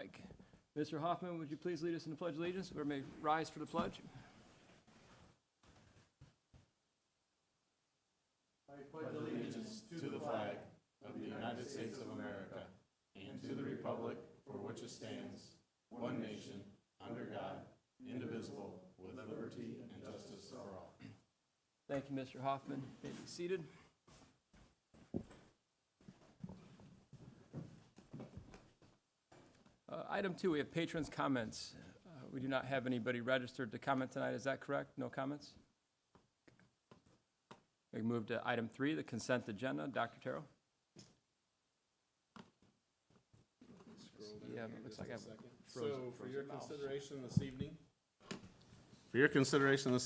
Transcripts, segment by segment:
like. Mr. Hoffman, would you please lead us in the Pledge of Allegiance? We may rise for the pledge. I pledge allegiance to the flag of the United States of America and to the republic for which it stands, one nation, under God, indivisible, with liberty and justice for all. Thank you, Mr. Hoffman. You may be seated. Item 2, we have patrons' comments. We do not have anybody registered to comment tonight. Is that correct? No comments? We move to item 3, the consent agenda. Dr. Terrell? Yeah, it looks like I've So for your consideration this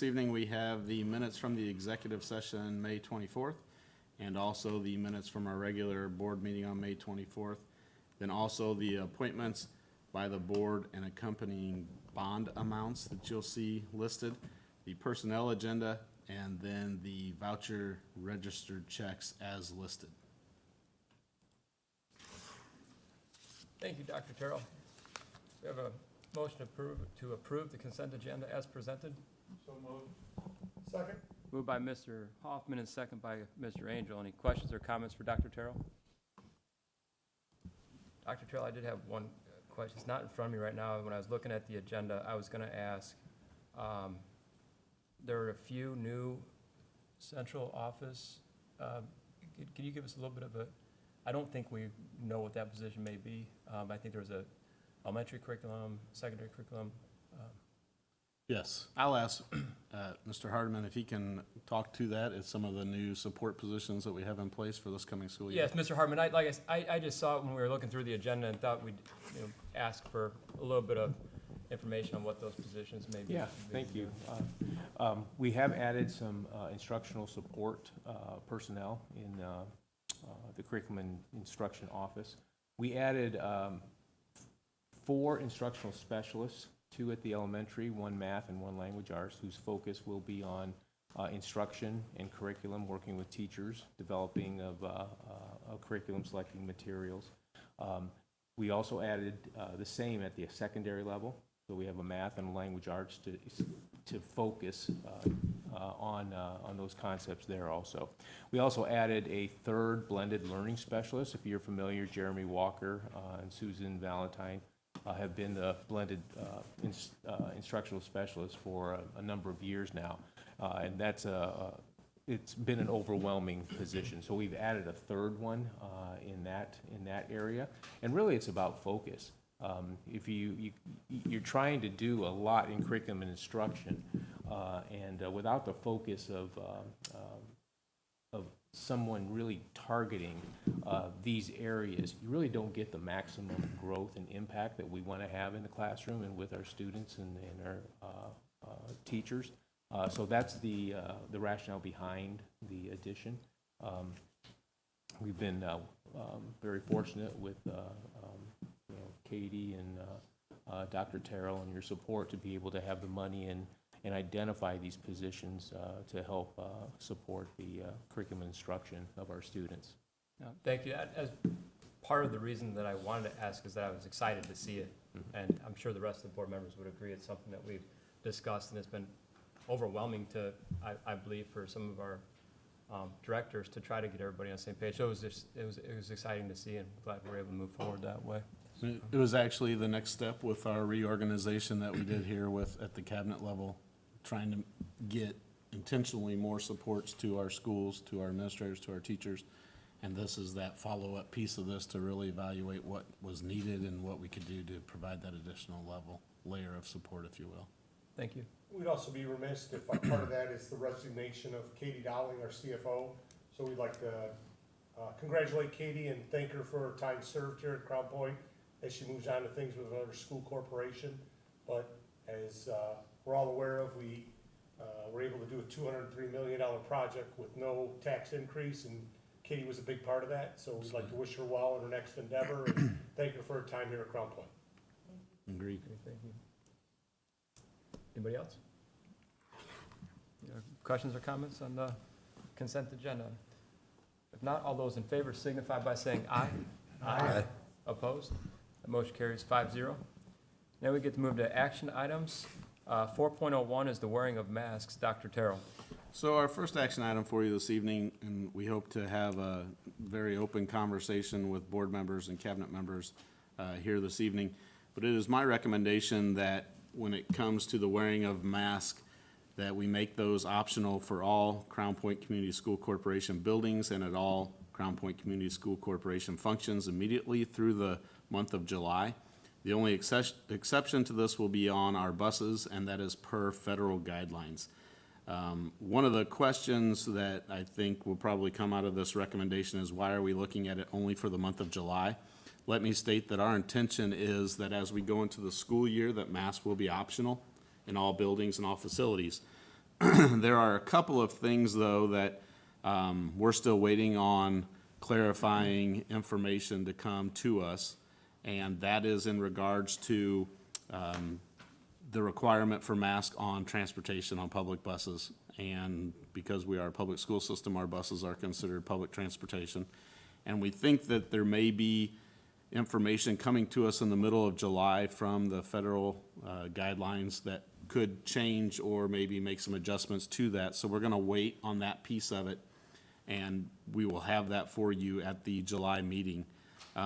evening, we have the minutes from the executive session May 24th, and also the minutes from our regular board meeting on May 24th. Then also the appointments by the board and accompanying bond amounts that you'll see listed, the personnel agenda, and then the voucher registered checks as listed. Thank you, Dr. Terrell. We have a motion to approve the consent agenda as presented. So moved. Second. Moved by Mr. Hoffman and second by Mr. Angel. Any questions or comments for Dr. Terrell? Dr. Terrell, I did have one question. It's not in front of me right now. When I was looking at the agenda, I was going to ask, there are a few new central office. Can you give us a little bit of a, I don't think we know what that position may be. I think there was a elementary curriculum, secondary curriculum. Yes, I'll ask Mr. Hardman if he can talk to that as some of the new support positions that we have in place for this coming school year. Yes, Mr. Hardman, I just saw it when we were looking through the agenda and thought we'd ask for a little bit of information on what those positions may be. Yeah, thank you. We have added some instructional support personnel in the curriculum and instruction office. We added 4 instructional specialists, 2 at the elementary, 1 math and 1 language arts, whose focus will be on instruction and curriculum, working with teachers, developing of curriculum, selecting materials. We also added the same at the secondary level. So we have a math and language arts to focus on those concepts there also. We also added a 3rd blended learning specialist. If you're familiar, Jeremy Walker and Susan Valentine have been the blended instructional specialists for a number of years now. And that's it's been an overwhelming position. So we've added a 3rd one in that area. And really it's about focus. If you're trying to do a lot in curriculum and instruction, and without the focus of someone really targeting these areas, you really don't get the maximum growth and impact that we want to have in the classroom and with our students and our teachers. So that's the rationale behind the addition. We've been very fortunate with Katie and Dr. Terrell and your support to be able to have the money and identify these positions to help support the curriculum instruction of our students. Thank you. As part of the reason that I wanted to ask is that I was excited to see it, and I'm sure the rest of the board members would agree. It's something that we've discussed, and it's been overwhelming to, I believe, for some of our directors to try to get everybody on the same page. So it was exciting to see, and I'm glad we were able to move forward that way. It was actually the next step with our reorganization that we did here at the cabinet level, trying to get intentionally more supports to our schools, to our administrators, to our teachers. And this is that follow-up piece of this to really evaluate what was needed and what we could do to provide that additional layer of support, if you will. Thank you. We'd also be remiss if part of that is the resignation of Katie Dowling, our CFO. So we'd like to congratulate Katie and thank her for her time served here at Crown Point as she moves on to things with another school corporation. But as we're all aware of, we were able to do a $203 million project with no tax increase, and Katie was a big part of that. So we'd like to wish her well in her next endeavor and thank her for her time here at Crown Point. Agreed. Thank you. Anybody else? Questions or comments on the consent agenda? If not, all those in favor signify by saying aye. Aye. Opposed? That motion carries 5-0. Now we get to move to action items. 4.01 is the wearing of masks. Dr. Terrell. So our first action item for you this evening, and we hope to have a very open conversation with board members and cabinet members here this evening, but it is my recommendation that when it comes to the wearing of masks, that we make those optional for all Crown Point Community School Corporation buildings and at all Crown Point Community School Corporation functions immediately through the month of July. The only exception to this will be on our buses, and that is per federal guidelines. One of the questions that I think will probably come out of this recommendation is, why are we looking at it only for the month of July? Let me state that our intention is that as we go into the school year, that masks will be optional in all buildings and all facilities. There are a couple of things, though, that we're still waiting on clarifying information to come to us, and that is in regards to the requirement for masks on transportation on public buses. And because we are a public school system, our buses are considered public transportation. And we think that there may be information coming to us in the middle of July from the federal guidelines that could change or maybe make some adjustments to that. So we're gonna wait on that piece of it, and we will have that for you at the July meeting.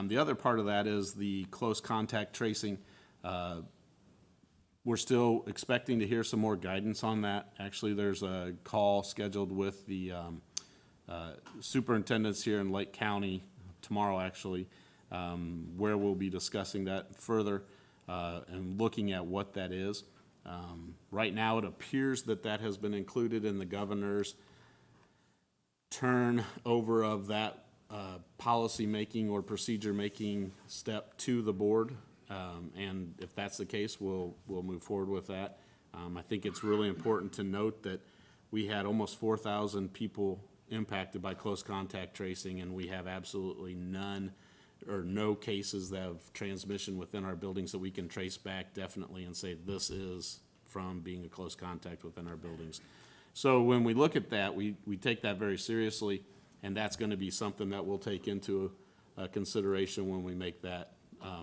The other part of that is the close contact tracing. We're still expecting to hear some more guidance on that. Actually, there's a call scheduled with the superintendents here in Lake County tomorrow, actually, where we'll be discussing that further and looking at what that is. Right now, it appears that that has been included in the governor's turnover of that policy-making or procedure-making step to the board. And if that's the case, we'll move forward with that. I think it's really important to note that we had almost 4,000 people impacted by close contact tracing, and we have absolutely none or no cases that have transmission within our buildings that we can trace back definitely and say this is from being a close contact within our buildings. So when we look at that, we take that very seriously, and that's going to be something that we'll take into consideration when we make that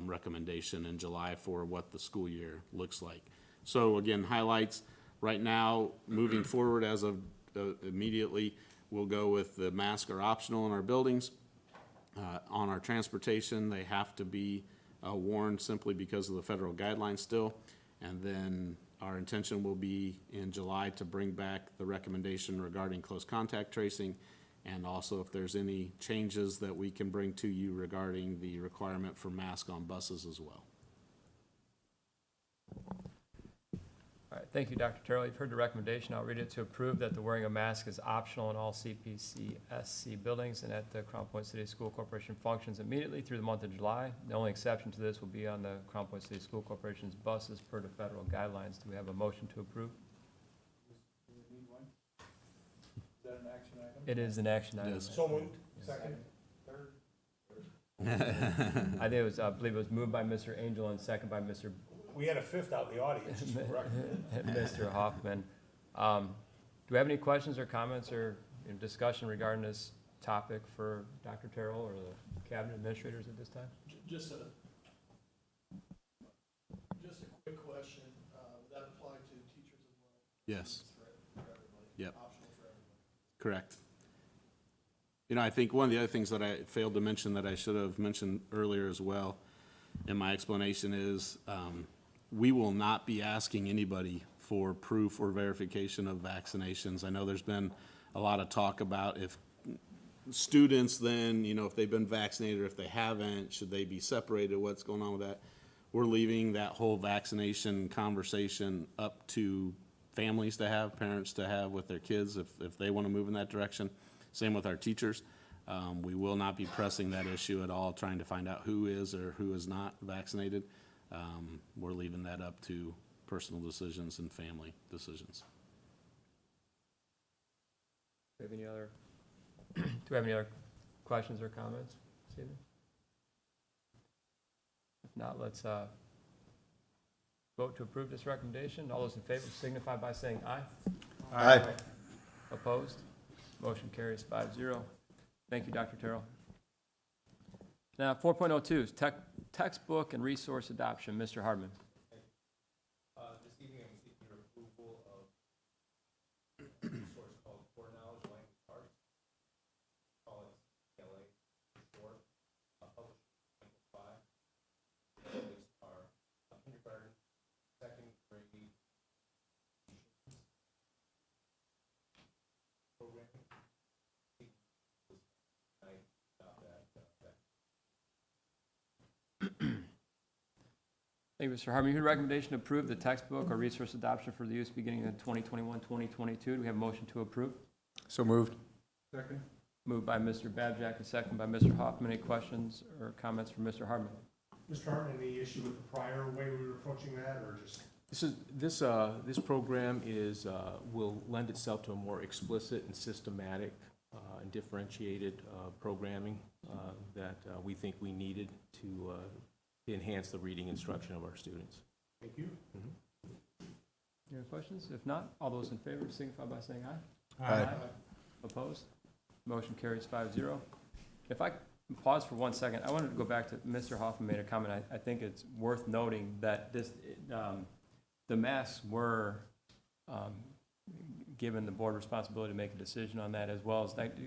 recommendation in July for what the school year looks like. So again, highlights right now, moving forward as of immediately, we'll go with the masks are optional in our buildings. On our transportation, they have to be worn simply because of the federal guidelines still. And then our intention will be in July to bring back the recommendation regarding close contact tracing, and also if there's any changes that we can bring to you regarding the requirement for masks on buses as well. All right, thank you, Dr. Terrell. You've heard the recommendation. I'll read it to approve that the wearing of mask is optional in all CPCSC buildings and at the Crown Point City School Corporation functions immediately through the month of July. The only exception to this will be on the Crown Point City School Corporation's buses per the federal guidelines. Do we have a motion to approve? Is that an action item? It is an action item. is. So moved. Second, third. I think it was, I believe it was moved by Mr. Angel and second by Mr. We had a fifth out in the audience, just for the record. Mr. Hoffman. Do we have any questions or comments or discussion regarding this topic for Dr. Terrell or the cabinet administrators at this time? Just a quick question, would that apply to teachers as well? Yes. For everybody? Yep. Optional for everybody? Correct. You know, I think one of the other things that I failed to mention that I should have mentioned earlier as well in my explanation is we will not be asking anybody for proof or verification of vaccinations. I know there's been a lot of talk about if students then, you know, if they've been vaccinated or if they haven't, should they be separated, what's going on with that? We're leaving that whole vaccination conversation up to families to have, parents to have with their kids if they want to move in that direction. Same with our teachers. We will not be pressing that issue at all, trying to find out who is or who is not vaccinated. We're leaving that up to personal decisions and family decisions. Do we have any other questions or comments this evening? If not, let's vote to approve this recommendation. All those in favor signify by saying aye. Aye. Opposed? Motion carries 5-0. Thank you, Dr. Terrell. Now, 4.02 is textbook and resource adoption. Mr. Hardman. This evening, I'm seeking your approval of a resource called Core Knowledge Language Arts. Call it CLA short, published in Amplify. It's our kindergarten, second grade programming. Tonight, about that. Thank you, Mr. Hardman. You heard a recommendation to approve the textbook or resource adoption for the use beginning in 2021-2022. Do we have a motion to approve? So moved. Second. Moved by Mr. Babjack and second by Mr. Hoffman. Any questions or comments from Mr. Hardman? Mr. Hartman, any issue with the prior way we were approaching that, or just? This program will lend itself to a more explicit and systematic and differentiated programming that we think we needed to enhance the reading instruction of our students. Thank you. Any other questions? If not, all those in favor signify by saying aye. Aye. Opposed? Motion carries 5-0. If I can pause for 1 second, I wanted to go back to, Mr. Hoffman made a comment. I think it's worth noting that the masks were given the board responsibility to make a decision on that, as well as that.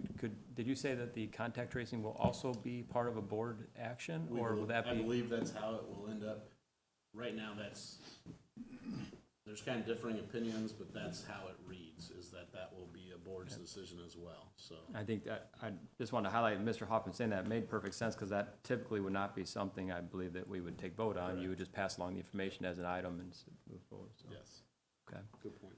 Did you say that the contact tracing will also be part of a board action, or will that I be? believe that's how it will end up. Right now, there's kind of differing opinions, but that's how it reads, is that will be a board's decision as well, so. I think that, I just wanted to highlight Mr. Hoffman saying that made perfect sense, because that typically would not be something I believe that we would take vote on. Correct. You would just pass along the information as an item and move forward, so. Yes, Okay. good point.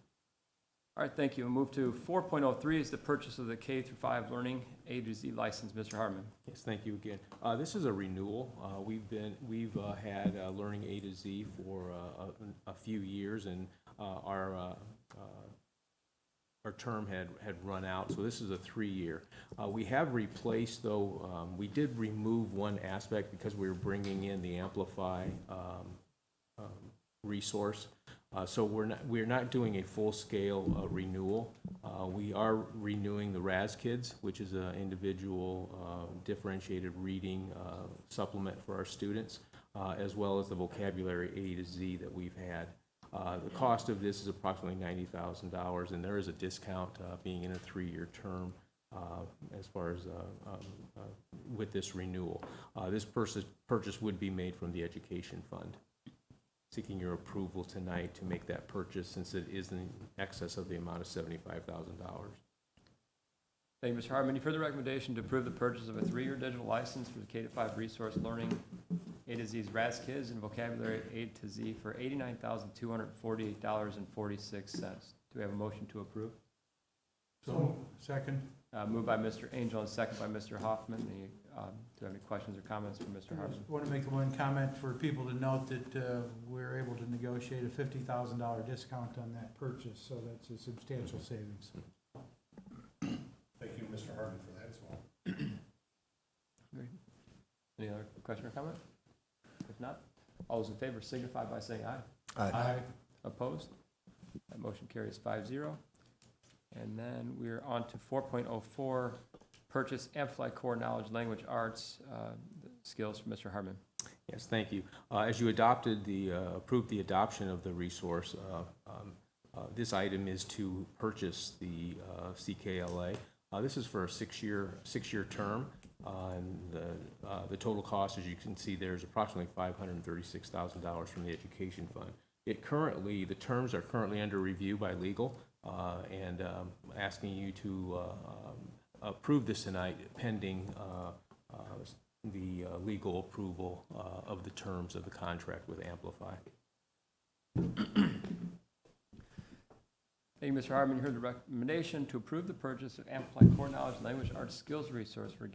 All right, thank you. We'll move to 4.03 is the purchase of the K-5 Learning A to Z license. Mr. Hardman. Yes, thank you again. This is a renewal. We've had Learning A to Z for a few years, and our term had run out, so this is a 3-year. We have replaced, though, we did remove one aspect because we were bringing in the Amplify resource. So we're not doing a full-scale renewal. We are renewing the RAS Kids, which is an individual differentiated reading supplement for our students, as well as the vocabulary A to Z that we've had. The cost of this is approximately $90,000, and there is a discount being in a 3-year term as far as with this renewal. This purchase would be made from the education fund. Seeking your approval tonight to make that purchase, since it is in excess of the amount of $75,000. Thank you, Mr. Hardman. You've heard the recommendation to approve the purchase of a 3-year digital license for the K-5 Resource Learning A to Z's RAS Kids and Vocabulary A to Z for $89,248.46. Do we have a motion to approve? So, second. Moved by Mr. Angel and second by Mr. Hoffman. Do you have any questions or comments from Mr. I Hardman? just want to make one comment for people to note that we're able to negotiate a $50,000 discount on that purchase, so that's a substantial savings. Thank you, Mr. Hartman, for that as well. Any other question or comment? If not, all those in favor signify by saying aye. Aye. Opposed? That motion carries 5-0. And then we're on to 4.04, purchase Amplify Core Knowledge Language Arts skills from Mr. Hardman. Yes, thank you. As you approved the adoption of the resource, this item is to purchase the CKLA. This is for a six-year term, and the total cost, as you can see, there is approximately $536,000 from the education fund. The terms are currently under review by legal, and asking you to approve this tonight pending the legal approval of the terms of the contract with Amplify. Thank you, Mr. Hardman. You heard the recommendation to approve the purchase of Amplify Core Knowledge Language Arts Skills Resource for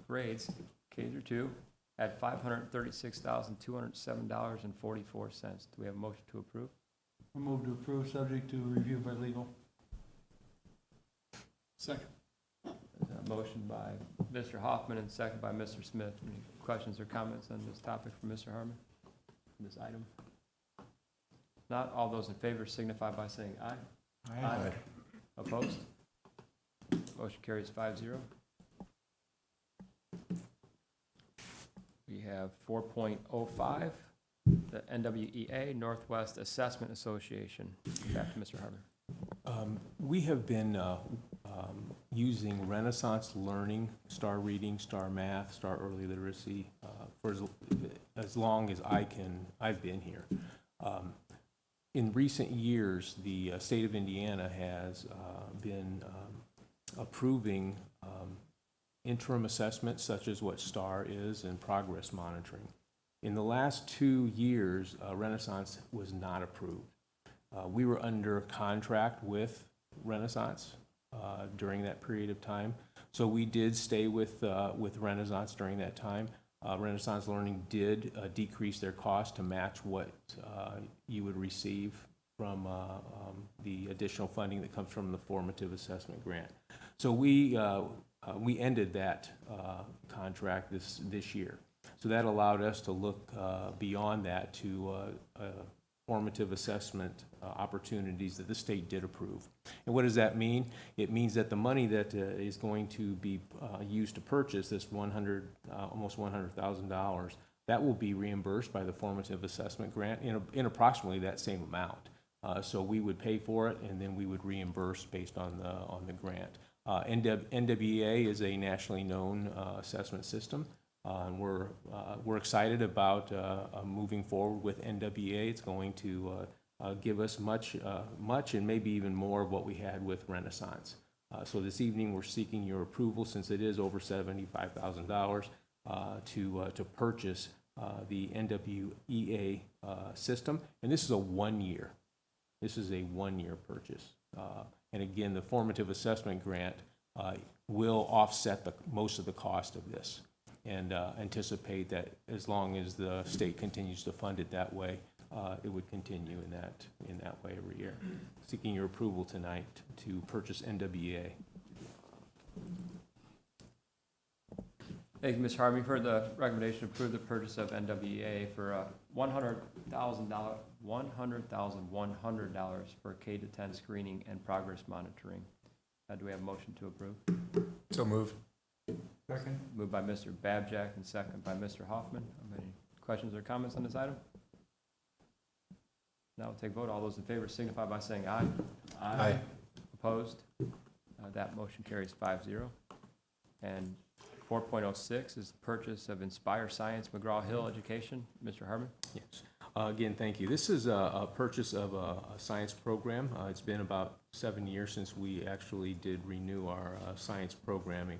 grades K-2 at $536,207.44. Do we have a motion to approve? I move to approve, subject to review by legal. Second. There's a motion by Mr. Hoffman and second by Mr. Smith. Any questions or comments on this topic from Mr. Hardman, this item? Not all those in favor signify by saying aye. Aye. Opposed? Motion carries 5-0. We have 4.05, the NWEA, Northwest Assessment Association. Back to Mr. Harmon. We have been using Renaissance Learning, Star Reading, Star Math, Star Early Literacy for as long as I've been here. In recent years, the state of Indiana has been approving interim assessments such as what STAR is and progress monitoring. In the last 2 years, Renaissance was not approved. We were under contract with Renaissance during that period of time, so we did stay with Renaissance during that time. Renaissance Learning did decrease their cost to match what you would receive from the additional funding that comes from the formative assessment grant. So we ended that contract this year. So that allowed us to look beyond that to formative assessment opportunities that the state did approve. And what does that mean? It means that the money that is going to be used to purchase this almost $100,000, that will be reimbursed by the formative assessment grant in approximately that same amount. So we would pay for it, and then we would reimburse based on the grant. NWEA is a nationally known assessment system. And we're excited about moving forward with NWEA. It's going to give us much and maybe even more of what we had with Renaissance. So this evening we're seeking your approval, since it is over $75,000, to purchase the NWEA system, and this is a 1 year. This is a 1 year purchase, and again, the formative assessment grant will offset most of the cost of this. And anticipate that as long as the state continues to fund it that way, it would continue in that way every year. Seeking your approval tonight to purchase NWEA. Thank you, Ms. Harmon. You've heard the recommendation to approve the purchase of NWEA for $100,100 for K-10 screening and progress monitoring. Do we have a motion to approve? So moved. Second. Moved by Mr. Babjack and second by Mr. Hoffman. Any questions or comments on this item? Now we'll take a vote. All those in favor signify by saying aye. Aye. Opposed? That motion carries 5-0. And 4.06 is the purchase of Inspire Science McGraw-Hill Education. Mr. Harmon? Yes. Again, thank you. This is a purchase of a science program. It's been about 7 years since we actually did renew our science programming.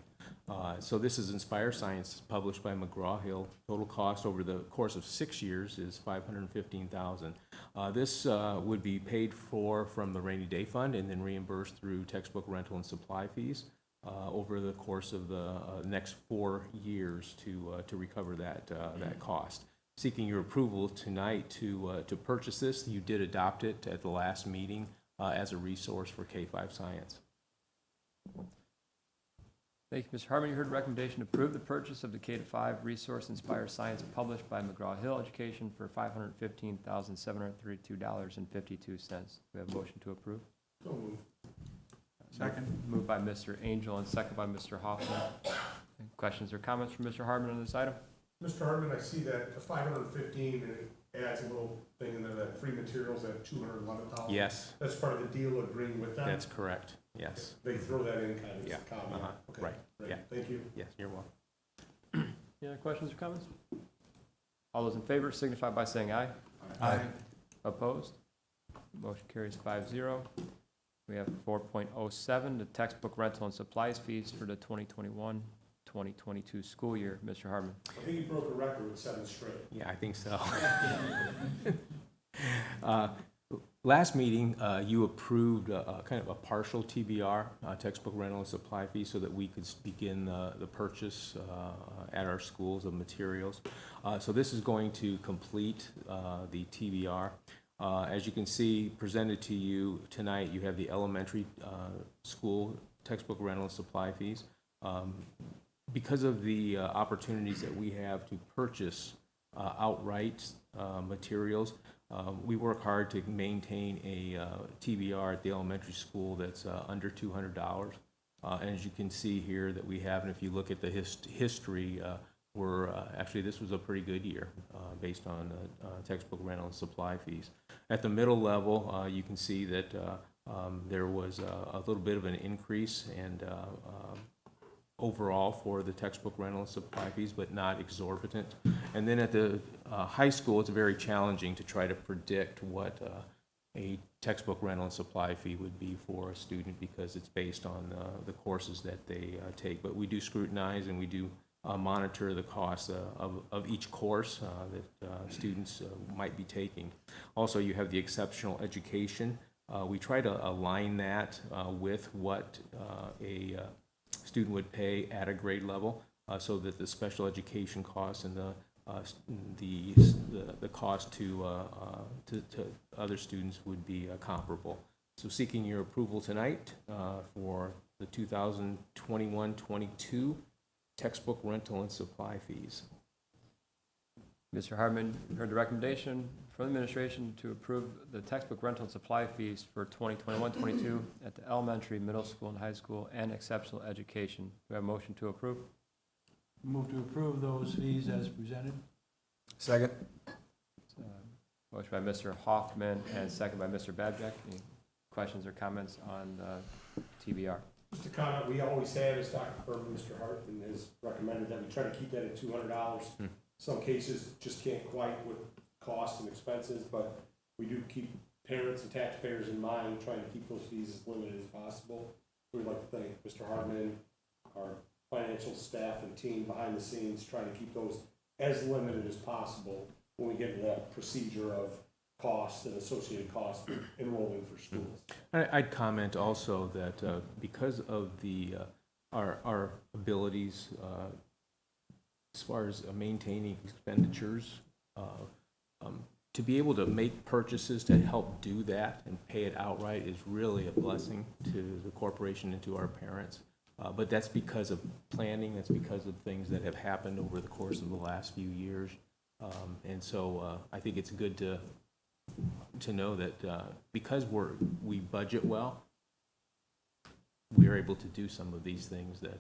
So this is Inspire Science, published by McGraw-Hill. Total cost over the course of 6 years is $515,000. This would be paid for from the rainy day fund and then reimbursed through textbook rental and supply fees over the course of the next 4 years to recover that cost. Seeking your approval tonight to purchase this. You did adopt it at the last meeting as a resource for K-5 science. Thank you, Mr. Harmon. You heard the recommendation to approve the purchase of the K-5 resource Inspire Science published by McGraw-Hill Education for $515,732.52. We have a motion to approve. So moved. Second. Moved by Mr. Angel and second by Mr. Hoffman. Any questions or comments from Mr. Harmon on this item? Mr. Hartman, I see that the 515, and it adds a little thing in there, that free materials at $211,000. Yes, That's part of the deal agreeing with that? that's correct. Yes. They throw that in kind of as Yeah, a caveat? Okay, right, great. yeah. Thank you. Yes, you're welcome. Any other questions or comments? All those in favor signify by saying aye. Aye. Opposed? Motion carries 5-0. We have 4.07, the textbook rental and supplies fees for the 2021-2022 school year. Mr. Harmon. I think you broke a record with 7 straight. Yeah, I think so. Last meeting, you approved kind of a partial TBR, textbook rental and supply fee, so that we could begin the purchase at our schools of materials. So this is going to complete the TBR. As you can see, presented to you tonight, you have the elementary school textbook rental and supply fees. Because of the opportunities that we have to purchase outright materials, we work hard to maintain a TBR at the elementary school that's under $200. And as you can see here that we have, and if you look at the history, were, actually, this was a pretty good year based on textbook rental and supply fees. At the middle level, you can see that there was a little bit of an increase and overall for the textbook rental and supply fees, but not exorbitant. And then at the high school, it's very challenging to try to predict what a textbook rental and supply fee would be for a student because it's based on the courses that they take. But we do scrutinize and we do monitor the costs of each course that students might be taking. Also, you have the exceptional education. We try to align that with what a student would pay at a grade level, so that the special education costs and the cost to other students would be comparable. So seeking your approval tonight for the 2021-22 textbook rental and supply fees. Mr. Hartman, you heard the recommendation from the administration to approve the textbook rental and supply fees for 2021-22 at the elementary, middle school, and high school, and exceptional education. Do we have a motion to approve? Move to approve those fees as presented. Second. Motion by Mr. Hoffman and second by Mr. Babjack. Any questions or comments on TBR? Just a comment we always have is Dr. Berman, Mr. Hartman has recommended that we try to keep that at $200. Some cases just can't quite with costs and expenses, but we do keep parents and taxpayers in mind, trying to keep those fees as limited as possible. So we'd like to thank Mr. Hartman, our financial staff and team behind the scenes, trying to keep those as limited as possible when we get into that procedure of costs and associated costs of enrolling for schools. I'd comment also that because of our abilities as far as maintaining expenditures, to be able to make purchases to help do that and pay it outright is really a blessing to the corporation and to our parents. But that's because of planning, that's because of things that have happened over the course of the last few years. And so I think it's good to know that because we budget well, we are able to do some of these things that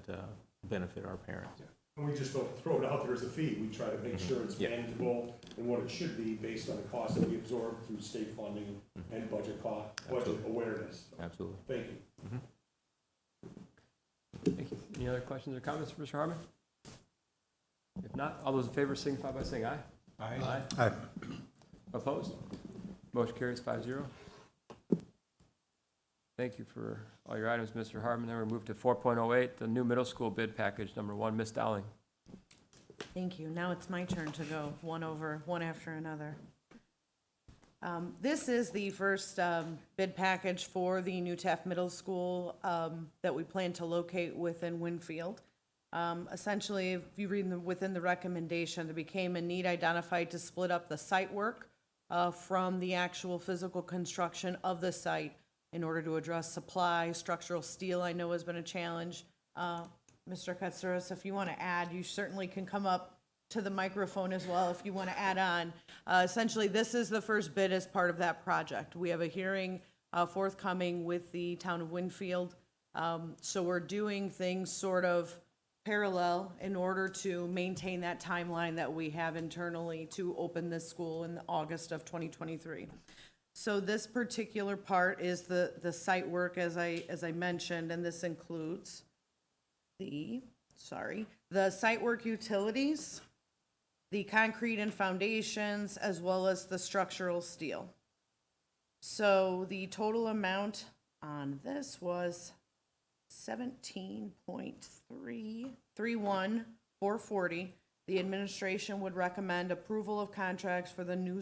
benefit our parents. And we just don't throw it out there as a fee. We try to make sure it's Yeah. manageable and what it should be based on the cost that we absorb through state funding and budget Absolutely. awareness. Absolutely. Thank you. Thank you. Any other questions or comments for Mr. Hartman? If not, all those in favor signify by saying aye. Aye. Aye. Opposed? Motion carries 5-0. Thank you for all your items, Mr. Hartman. Then we move to 4.08, the new middle school bid package, number 1. Ms. Dowling. Thank you. Now it's my turn to go one after another. This is the first bid package for the new Taft Middle School that we plan to locate within Winfield. Essentially, if you read within the recommendation, there became a need identified to split up the site work from the actual physical construction of the site in order to address supply. Structural steel, I know, has been a challenge. Mr. Katsouras, if you want to add, you certainly can come up to the microphone as well if you want to add on. Essentially, this is the first bid as part of that project. We have a hearing forthcoming with the town of Winfield. So we're doing things sort of parallel in order to maintain that timeline that we have internally to open this school in August of 2023. So this particular part is the site work, as I mentioned, and this includes the site work utilities, the concrete and foundations, as well as the structural steel. So the total amount on this was $17.31440. The administration would recommend approval of contracts for the new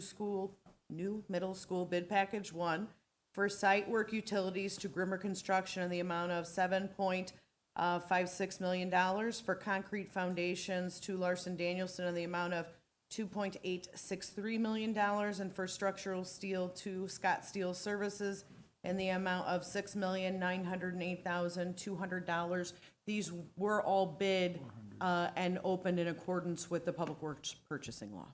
middle school bid package 1 for site work utilities to Grimmer Construction in the amount of $7.56 million, for concrete foundations to Larson Danielson in the amount of $2.863 million, and for structural steel to Scott Steel Services in the amount of $6,908,200. These were all bid and opened in accordance with the Public Works purchasing law.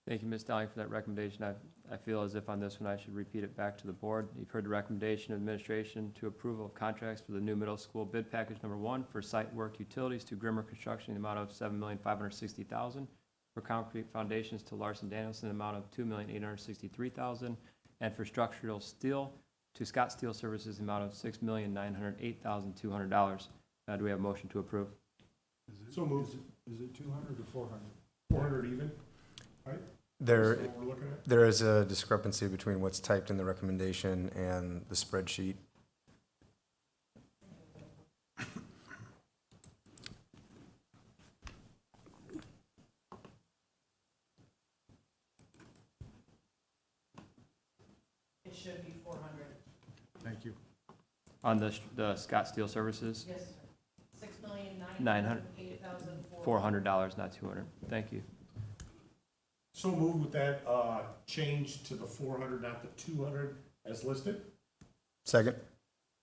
Thank you, Ms. Dowling, for that recommendation. I feel as if on this one I should repeat it back to the board. You've heard the recommendation of administration to approval of contracts for the new middle school bid package number 1 for site work utilities to Grimmer Construction in the amount of $7,560,000, for concrete foundations to Larson Danielson in the amount of $2,863,000, and for structural steel to Scott Steel Services in the amount of $6,908,200. Do we have a motion to approve? So moved. Is it 200 or 400? 400 even, right? There, That's what we're looking at? there is a discrepancy between what's typed in the recommendation and the spreadsheet. It should be 400. Thank you. On the Scott Steel Services, Yes, sir. $908,400, not 200. Thank you. So moved with that, change to the 400, not the 200 as listed? Second?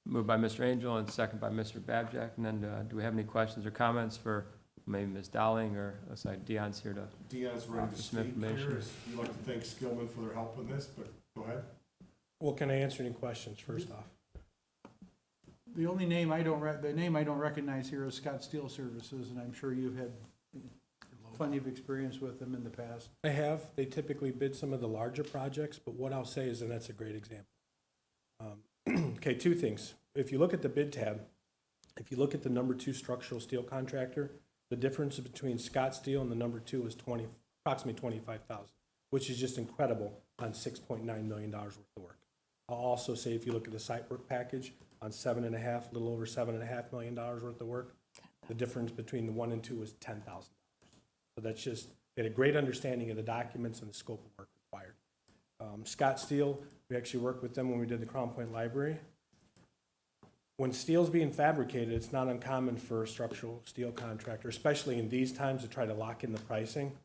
Moved by Mr. Angel and second by Mr. Babjack. And then do we have any questions or comments for maybe Ms. Dowling, or looks like Dion's here to, Dion's ready to Offer some speak information. here. We'd like to thank Skillman for their help in this, but go ahead. Well, can I answer any questions first off? The only name I don't, the name I don't recognize here is Scott Steel Services, and I'm sure you've had plenty of experience with them in the past. I have, they typically bid some of the larger projects, but what I'll say is, and that's a great example. Okay, two things. If you look at the bid tab, if you look at the number 2 structural steel contractor, the difference between Scott Steel and the number 2 is approximately 25,000, which is just incredible on $6.9 million worth of work. I'll also say, if you look at the site work package on a little over $7.5 million worth of work, the difference between the 1 and 2 is $10,000. So that's just, they had a great understanding of the documents and the scope of work required. Scott Steel, we actually worked with them when we did the Crown Point Library. When steel's being fabricated, it's not uncommon for a structural steel contractor, especially in these times, to try to lock in the pricing,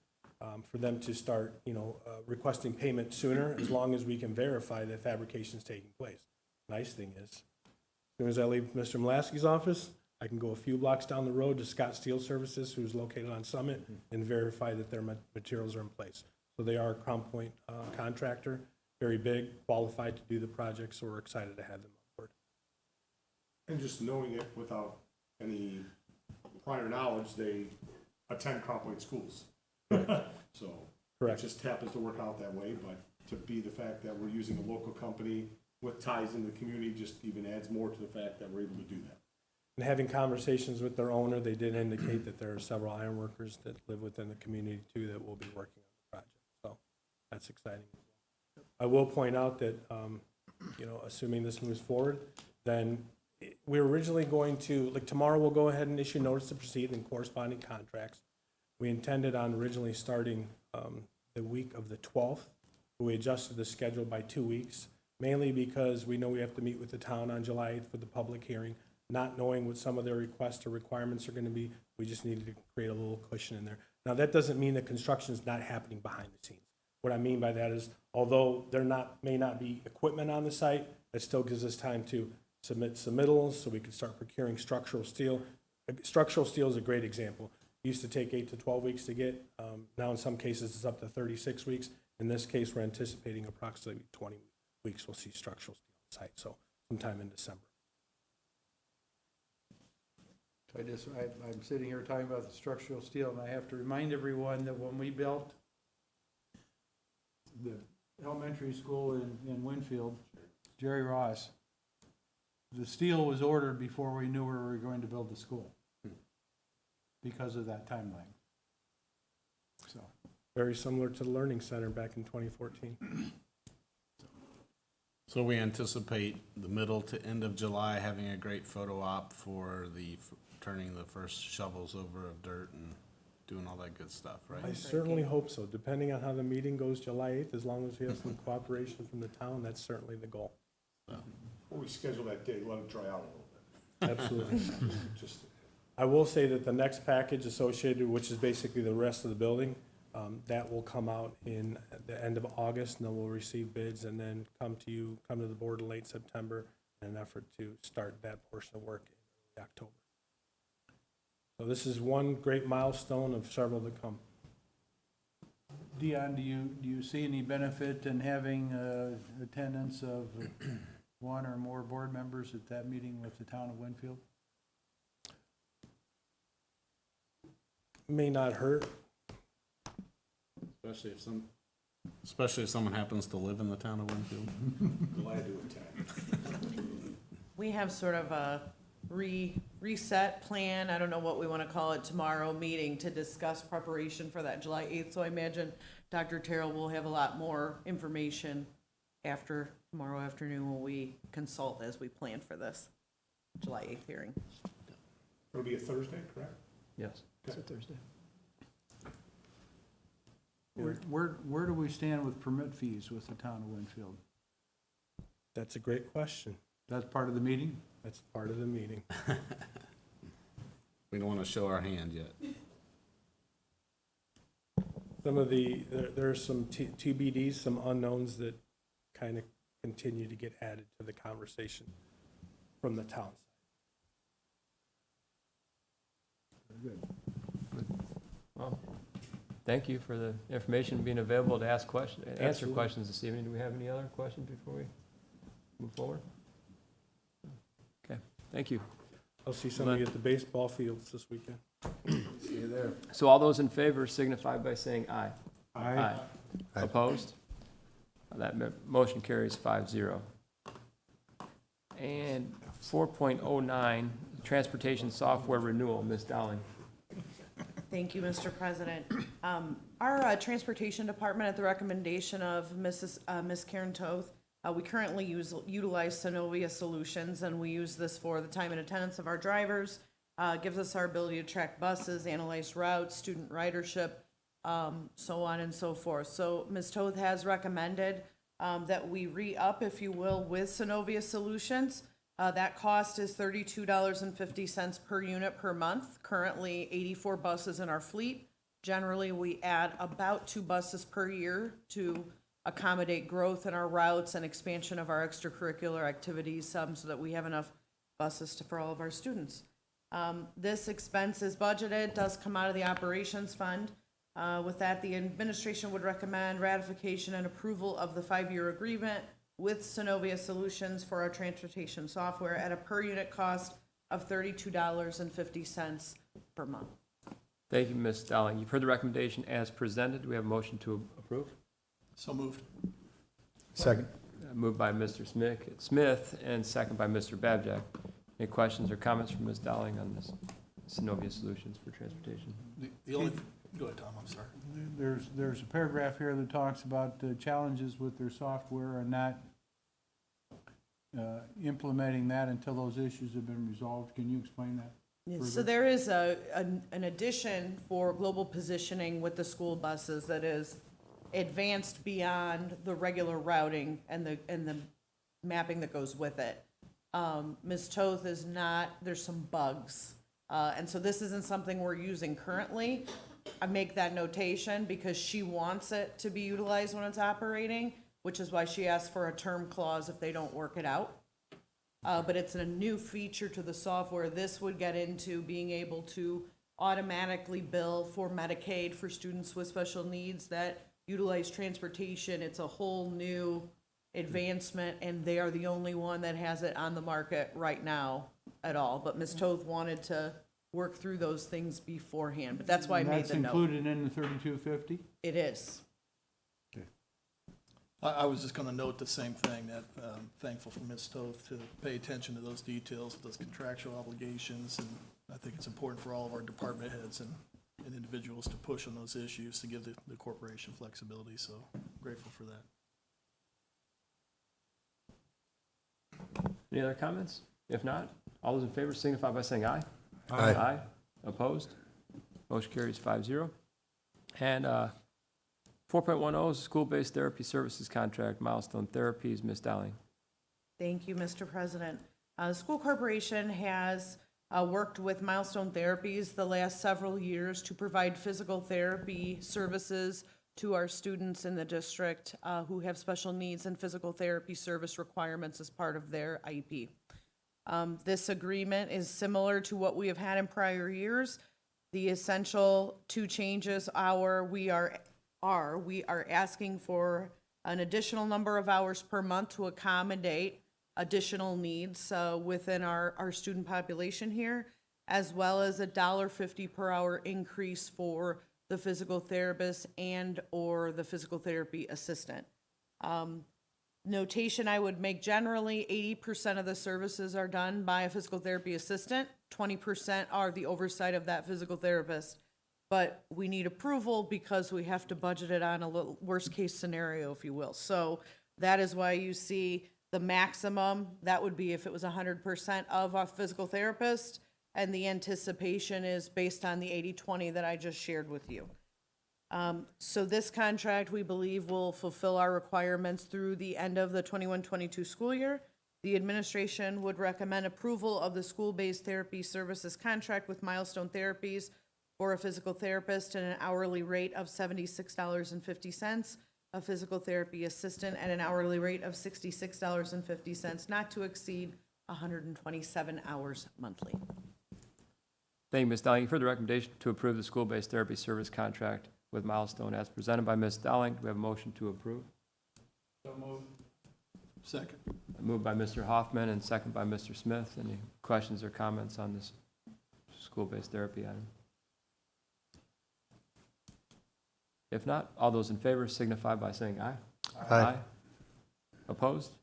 for them to start, requesting payment sooner, as long as we can verify that fabrication's taking place. Nice thing is, as soon as I leave Mr. Mulaski's office, I can go a few blocks down the road to Scott Steel Services, who's located on Summit, and verify that their materials are in place. So they are a Crown Point contractor, very big, qualified to do the project, so we're excited to have them on board. And just knowing it without any prior knowledge, they attend Crown Point schools. So it just happens to work out that way, but to be the fact that we're using a local company with ties in the community just even adds more to the fact that we're able to do that. And having conversations with their owner, they did indicate that there are several iron workers that live within the community too that will be working on the project. So that's exciting. I will point out that, assuming this moves forward, then we're originally going to, like tomorrow, we'll go ahead and issue notice to proceed and corresponding contracts. We intended on originally starting the week of the 12th, but we adjusted the schedule by 2 weeks, mainly because we know we have to meet with the town on July 8th for the public hearing. Not knowing what some of their requests or requirements are going to be, we just needed to create a little cushion in there. Now, that doesn't mean that construction is not happening behind the scenes. What I mean by that is, although there may not be equipment on the site, it still gives us time to submit submittals so we can start procuring structural steel. Structural steel is a great example. It used to take 8 to 12 weeks to get. Now, in some cases, it's up to 36 weeks. In this case, we're anticipating approximately 20 weeks we'll see structural steel on site, so sometime in December. I'm sitting here talking about the structural steel, and I have to remind everyone that when we built the elementary school in Winfield, Jerry Ross, the steel was ordered before we knew we were going to build the school, because of that timeline. So, Very similar to the Learning Center back in 2014. So we anticipate the middle to end of July having a great photo op for turning the first shovels over of dirt and doing all that good stuff, right? I certainly hope so, depending on how the meeting goes July 8th, as long as we have some cooperation from the town, that's certainly the goal. Before we schedule that day, let it dry out a little bit. Absolutely. Just, I will say that the next package associated, which is basically the rest of the building, that will come out in the end of August, and then we'll receive bids and then come to the board in late September in an effort to start that portion of work in October. So this is one great milestone of several to come. Dion, do you see any benefit in having attendance of one or more board members at that meeting with the town of Winfield? May not hurt. Especially if someone happens to live in the town of Winfield. Glad to attend. We have sort of a reset plan, I don't know what we want to call it, tomorrow meeting to discuss preparation for that July 8th. So I imagine Dr. Terrell will have a lot more information after tomorrow afternoon when we consult as we plan for this July 8th hearing. It'll be a Thursday, correct? Yes, it's a Thursday. Where do we stand with permit fees with the town of Winfield? That's a great question. That's part of the meeting? That's part of the meeting. We don't want to show our hand yet. Some of there are some TBDs, some unknowns that kind of continue to get added to the conversation from the town side. Very good. Well, thank you for the information, being available to ask questions, answer Absolutely. questions this evening. Do we have any other questions before we move forward? Okay, thank you. I'll see somebody at the baseball fields this weekend. See you there. So all those in favor signify by saying aye. Aye. Aye. Opposed? That motion carries 5-0. And 4.09, transportation software renewal, Ms. Dowling. Thank you, Mr. President. Our transportation department, at the recommendation of Ms. Karen Toth, we currently utilize Synovia Solutions, and we use this for the time and attendance of our drivers. Gives us our ability to track buses, analyze routes, student ridership, so on and so forth. So Ms. Toth has recommended that we re-up, if you will, with Synovia Solutions. That cost is $32.50 per unit per month. Currently, 84 buses in our fleet. Generally, we add about 2 buses per year to accommodate growth in our routes and expansion of our extracurricular activities, so that we have enough buses for all of our students. This expense is budgeted, does come out of the operations fund. With that, the administration would recommend ratification and approval of the 5-year agreement with Synovia Solutions for our transportation software at a per unit cost of $32.50 per month. Thank you, Ms. Dowling. You've heard the recommendation as presented. Do we have a motion to approve? So moved. Second. Moved by Mr. Smith and second by Mr. Babjack. Any questions or comments from Ms. Dowling on this Synovia Solutions for transportation? The only, go ahead, Tom, I'm sorry. There's a paragraph here that talks about the challenges with their software and not implementing that until those issues have been resolved. Can you explain that? Yes, so there is an addition for global positioning with the school buses that is advanced beyond the regular routing and the mapping that goes with it. Ms. Toth is not, there's some bugs. And so this isn't something we're using currently. I make that notation because she wants it to be utilized when it's operating, which is why she asked for a term clause if they don't work it out. But it's a new feature to the software. This would get into being able to automatically bill for Medicaid for students with special needs that utilize transportation. It's a whole new advancement, and they are the only one that has it on the market right now at all. But Ms. Toth wanted to work through those things beforehand, but that's why I made the That's note. included in the 3250? It is. I was just gonna note the same thing, that thankful for Ms. Toth to pay attention to those details, those contractual obligations, and I think it's important for all of our department heads and individuals to push on those issues to give the corporation flexibility, so grateful for that. Any other comments? If not, all those in favor signify by saying aye. Aye. Opposed? Motion carries 5-0. And 4.10 is school-based therapy services contract, Milestone Therapies, Ms. Dowling. Thank you, Mr. President. The school corporation has worked with Milestone Therapies the last several years to provide physical therapy services to our students in the district who have special needs and physical therapy service requirements as part of their IEP. This agreement is similar to what we have had in prior years. The essential two changes are we are are, we are asking for an additional number of hours per month to accommodate additional needs within our student population here, as well as $1.50 per hour increase for the physical therapist and/or the physical therapy assistant. Notation I would make generally, 80% of the services are done by a physical therapy assistant, 20% are the oversight of that physical therapist. But we need approval because we have to budget it on a little worst-case scenario, if you will. So that is why you see the maximum, that would be if it was 100% of a physical therapist, and the anticipation is based on the 80-20 that I just shared with you. So this contract, we believe, will fulfill our requirements through the end of the 21-22 school year. The administration would recommend approval of the school-based therapy services contract with Milestone Therapies for a physical therapist at an hourly rate of $76.50, a physical therapy assistant at an hourly rate of $66.50, not to exceed 127 hours monthly. Thank you, Ms. Dowling. You've heard the recommendation to approve the school-based therapy service contract with Milestone as presented by Ms. Dowling. Do we have a motion to approve? Second. Moved by Mr. Hoffman and second by Mr. Smith. Any questions or comments on this school-based therapy item? If not, all those in favor signify by saying aye. Aye. Opposed?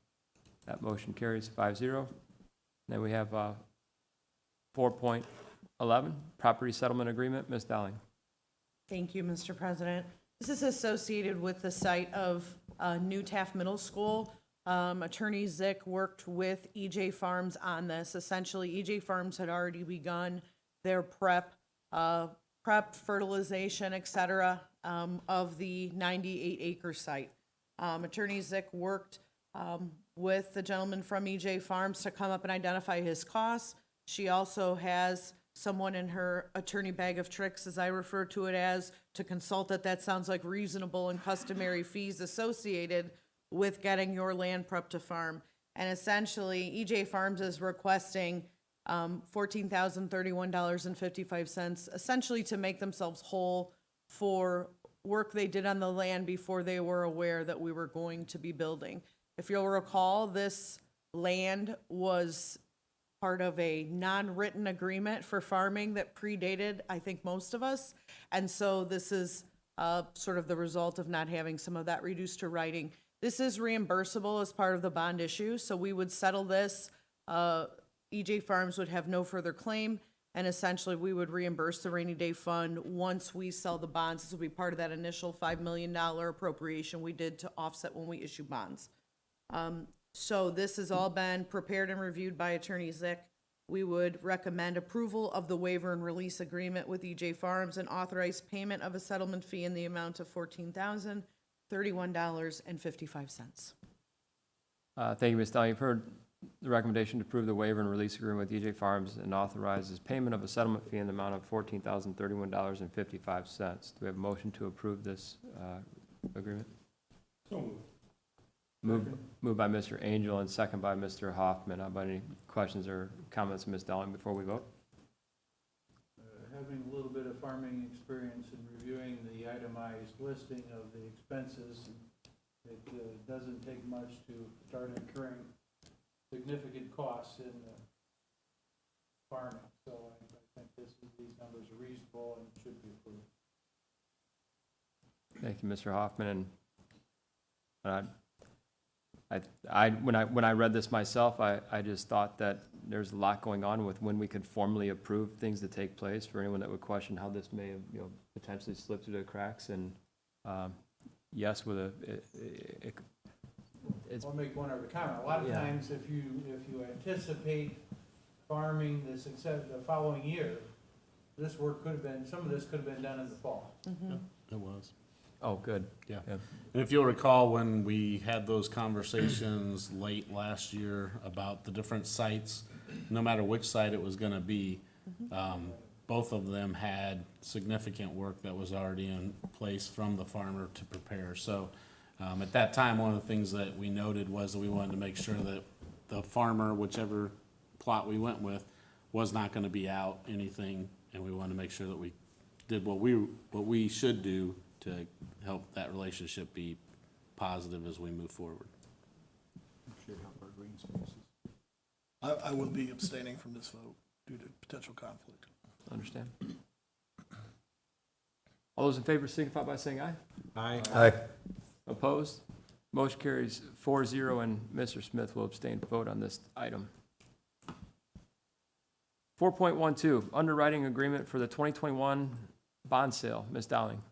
That motion carries 5-0. Then we have 4.11, property settlement agreement. Ms. Dowling. Thank you, Mr. President. This is associated with the site of New Taft Middle School. Attorney Zick worked with EJ Farms on this. Essentially, EJ Farms had already begun their prep, fertilization, et cetera, of the 98-acre site. Attorney Zick worked with the gentleman from EJ Farms to come up and identify his costs. She also has someone in her attorney bag of tricks, as I refer to it as, to consult that sounds like reasonable and customary fees associated with getting your land prep to farm. And essentially, EJ Farms is requesting $14,031.55, essentially to make themselves whole for work they did on the land before they were aware that we were going to be building. If you'll recall, this land was part of a non-written agreement for farming that predated, I think, most of us. And so this is sort of the result of not having some of that reduced to writing. This is reimbursable as part of the bond issue, so we would settle this. EJ Farms would have no further claim, and essentially we would reimburse the rainy day fund once we sell the bonds. This will be part of that initial $5 million appropriation we did to offset when we issue bonds. So this has all been prepared and reviewed by Attorney Zick. We would recommend approval of the waiver and release agreement with EJ Farms and authorize payment of a settlement fee in the amount of $14,031.55. Thank you, Ms. Dowling. You've heard the recommendation to approve the waiver and release agreement with EJ Farms and authorizes payment of a settlement fee in the amount of $14,031.55. Do we have a motion to approve this agreement? Moved by Mr. Angel and second by Mr. Hoffman. How about any questions or comments of Ms. Dowling before we vote? Having a little bit of farming experience and reviewing the itemized listing of the expenses, it doesn't take much to start incurring significant costs in farming. So I think these numbers are reasonable and should be approved. Thank you, Mr. Hoffman. And when I read this myself, I just thought that there's a lot going on with when we could formally approve things to take place. For anyone that would question how this may have, potentially slipped through the cracks, and yes, with it's I'll make one other comment. A lot of Yeah. times, if you anticipate farming the success the following year, this work could have been, some of this could have been done in the fall. It was. oh good. Yeah. Yeah. And if you'll recall, when we had those conversations late last year about the different sites, no matter which site it was gonna be, both of them had significant work that was already in place from the farmer to prepare. So, at that time, one of the things that we noted was that we wanted to make sure that the farmer, whichever plot we went with, was not gonna be out anything, and we wanted to make sure that we did what we should do to to help that relationship be positive as we move forward. Should help our green spaces. I will be abstaining from this vote due to potential conflict. Understand? All those in favor signify by saying aye. Aye. Aye. Opposed? Motion carries 4-0, and Mr. Smith will abstain from vote on this item. 4.12, underwriting agreement for the 2021 bond sale. Ms. Dowling.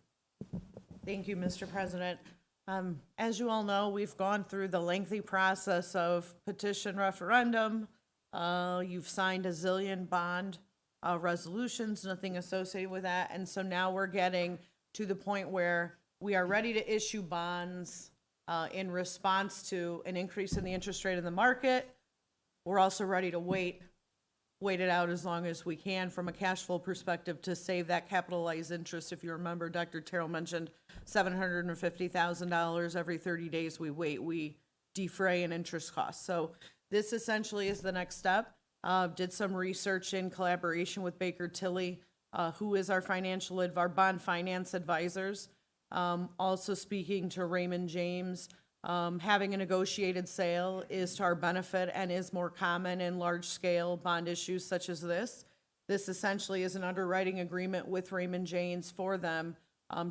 Thank you, Mr. President. As you all know, we've gone through the lengthy process of petition referendum. You've signed a zillion bond resolutions, nothing associated with that. And so now we're getting to the point where we are ready to issue bonds in response to an increase in the interest rate in the market. We're also ready to wait it out as long as we can from a cash flow perspective to save that capitalized interest. If you remember, Dr. Terrell mentioned $750,000 every 30 days we wait, we defray an interest cost. So this essentially is the next step. Did some research in collaboration with Baker Tilly, who is our bond finance advisors. Also speaking to Raymond James, having a negotiated sale is to our benefit and is more common in large-scale bond issues such as this. This essentially is an underwriting agreement with Raymond James for them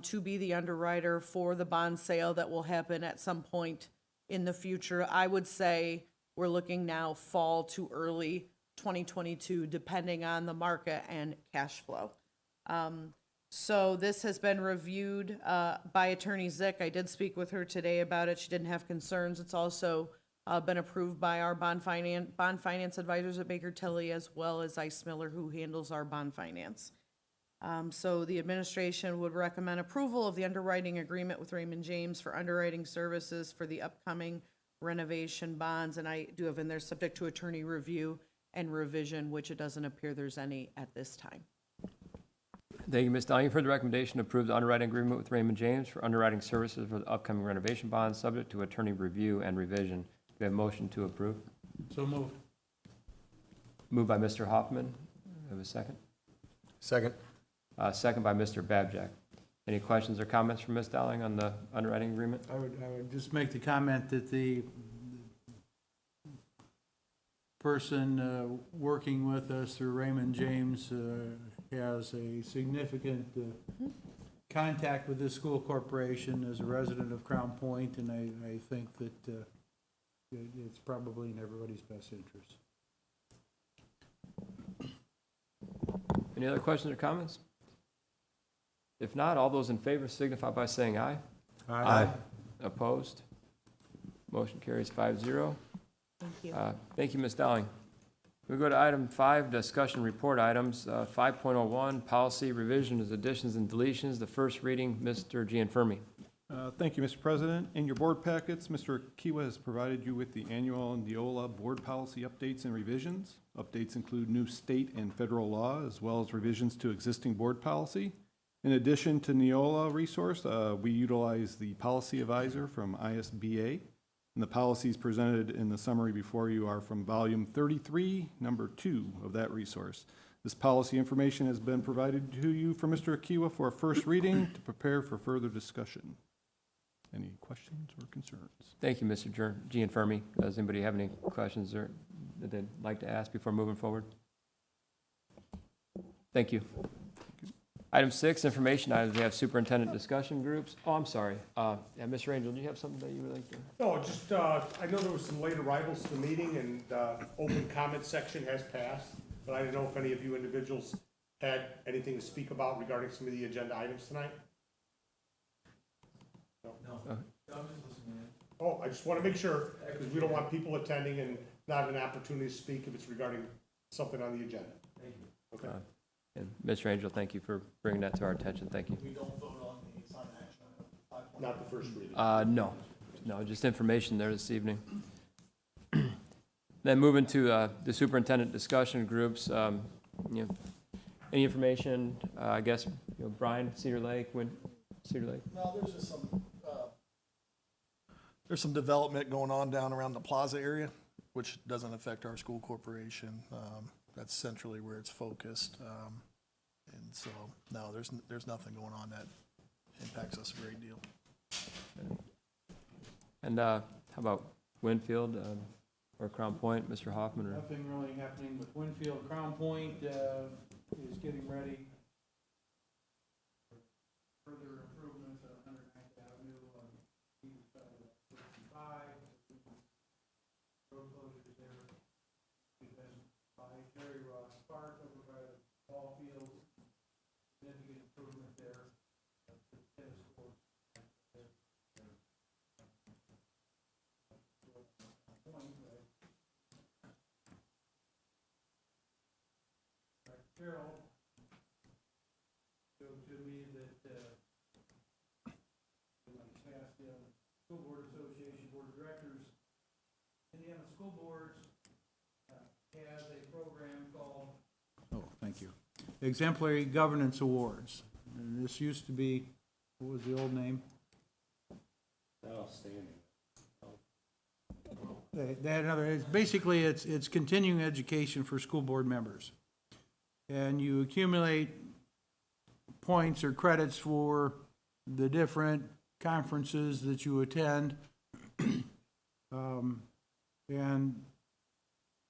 to be the underwriter for the bond sale that will happen at some point in the future. I would say we're looking now fall to early 2022, depending on the market and cash flow. So this has been reviewed by Attorney Zick. I did speak with her today about it. She didn't have concerns. It's also been approved by our bond finance advisors at Baker Tilly, as well as Ice Miller, who handles our bond finance. So the administration would recommend approval of the underwriting agreement with Raymond James for underwriting services for the upcoming renovation bonds. And I do have in there subject to attorney review and revision, which it doesn't appear there's any at this time. Thank you, Ms. Dowling. You've heard the recommendation to approve the underwriting agreement with Raymond James for underwriting services for the upcoming renovation bonds, subject to attorney review and revision. Do we have a motion to approve? So moved. Moved by Mr. Hoffman. Do we have a second? Second. Second by Mr. Babjack. Any questions or comments from Ms. Dowling on the underwriting agreement? I would just make the comment that the person working with us through Raymond James has a significant contact with this school corporation as a resident of Crown Point, and I think that it's probably in everybody's best interest. Any other questions or comments? If not, all those in favor signify by saying aye. Aye. Opposed? Motion carries 5-0. Thank you. Thank you, Ms. Dowling. We go to item 5, discussion report items. 5.01, policy revisions, additions, and deletions. The first reading, Mr. Gianfermi. Thank you, Mr. President. In your board packets, Mr. Kiwa has provided you with the annual NWEA board policy updates and revisions. Updates include new state and federal law, as well as revisions to existing board policy. In addition to NWEA resource, we utilize the policy advisor from ISBA. And the policies presented in the summary before you are from volume 33, number 2 of that resource. This policy information has been provided to you from Mr. Akiwa for a first reading to prepare for further discussion. Any questions or concerns? Thank you, Mr. Gianfermi. Does anybody have any questions or that they'd like to ask before moving forward? Thank you. Item 6, information items. We have superintendent discussion groups. Oh, I'm sorry. Yeah, Mr. Angel, do you have something that you would like to? No, just, I know there was some late arrivals to the meeting and open comment section has passed, but I didn't know if any of you individuals had anything to speak about regarding some of the agenda items tonight? No. Oh, I just want to make sure, because we don't want people attending and not an opportunity to speak if it's regarding something on the agenda. Thank you. Okay. And Mr. Angel, thank you for bringing that to our attention. Thank you. We don't vote on the assigned action item. Not the first reading. No, just information there this evening. Then moving to the superintendent discussion groups, any information, I guess, Brian, Cedar Lake, Cedar Lake? No, there's just some development going on down around the plaza area, which doesn't affect our school corporation. That's centrally where it's focused. And so, no, there's nothing going on that impacts us a great deal. And how about Winfield or Crown Point, Mr. Hoffman? Or Nothing really happening with Winfield. Crown Point is getting ready. Further improvements on 109th Avenue on either side of 65. Road closures there. Then by Jerry Ross Park over by the ball fields. Significant improvement there. The tennis courts. Carol showed to me that, past the School Board Association Board of Directors, Indiana School Boards has a program called, oh, thank you, Exemplary Governance Awards. And this used to be, what was the old name? They had another, it's basically, it's continuing education for school board members. And you accumulate points or credits for the different conferences that you attend. And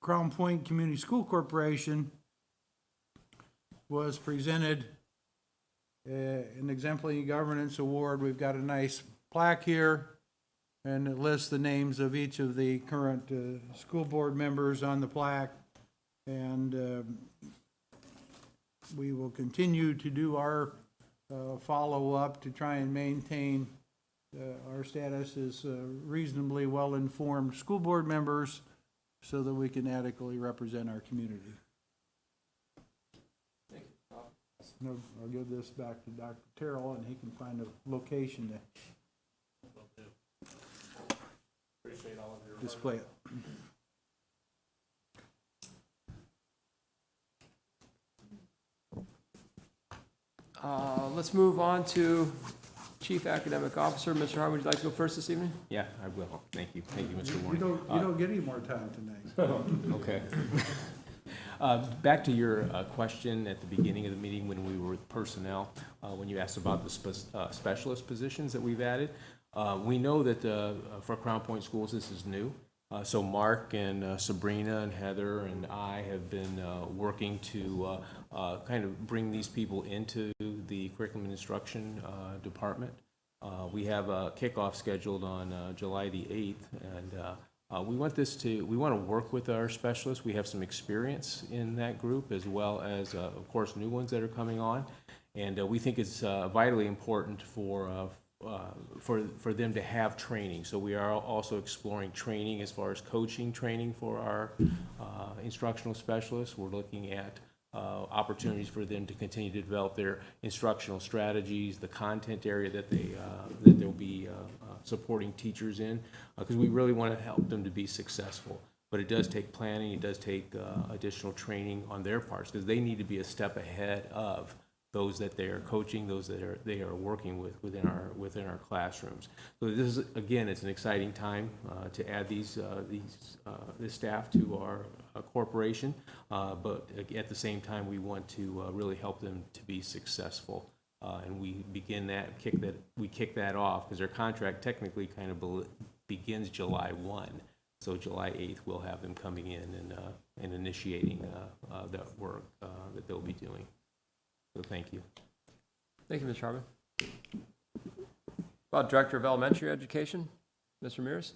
Crown Point Community School Corporation was presented an Exemplary Governance Award. We've got a nice plaque here, and it lists the names of each of the current school board members on the plaque. And we will continue to do our follow-up to try and maintain our status as reasonably well-informed school board members so that we can adequately represent our community. No, I'll give this back to Dr. Terrell, and he can find a location to Appreciate all of your display it. let's move on to Chief Academic Officer. Mr. Harmon, would you like to go first this evening? Yeah, I will. Thank you. Thank you, Mr. You Warren. don't get any more time tonight. Okay. Back to your question at the beginning of the meeting when we were with personnel, when you asked about the specialist positions that we've added. We know that for Crown Point Schools, this is new. So Mark and Sabrina and Heather and I have been working to kind of bring these people into the curriculum and instruction department. We have a kickoff scheduled on July the 8th, and we want to work with our specialists. We have some experience in that group, as well as, of course, new ones that are coming on. And we think it's vitally important for them to have training. So we are also exploring training as far as coaching training for our instructional specialists. We're looking at opportunities for them to continue to develop their instructional strategies, the content area that they'll be supporting teachers in, because we really want to help them to be successful. But it does take planning, it does take additional training on their parts, because they need to be a step ahead of those that they are coaching, those that they are working with within our classrooms. So this is, again, it's an exciting time to add this staff to our corporation, but at the same time, we want to really help them to be successful. And we kick that off because their contract technically kind of begins July 1. So July 8th, we'll have them coming in and initiating that work that they'll be doing. So thank you. Thank you, Mr. Harmon. About Director of Elementary Education, Mr. Ramirez.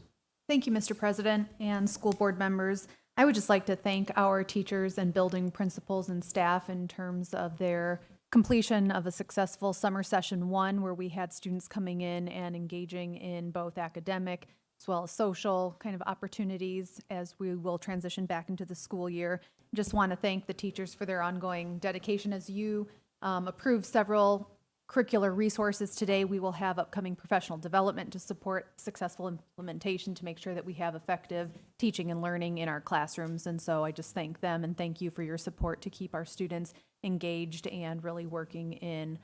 Thank you, Mr. President and school board members. I would just like to thank our teachers and building principals and staff in terms of their completion of a successful summer session 1, where we had students coming in and engaging in both academic as well as social kind of opportunities as we will transition back into the school year. Just want to thank the teachers for their ongoing dedication. As you approved several curricular resources today, we will have upcoming professional development to support successful implementation to make sure that we have effective teaching and learning in our classrooms. And so I just thank them and thank you for your support to keep our students engaged and really working in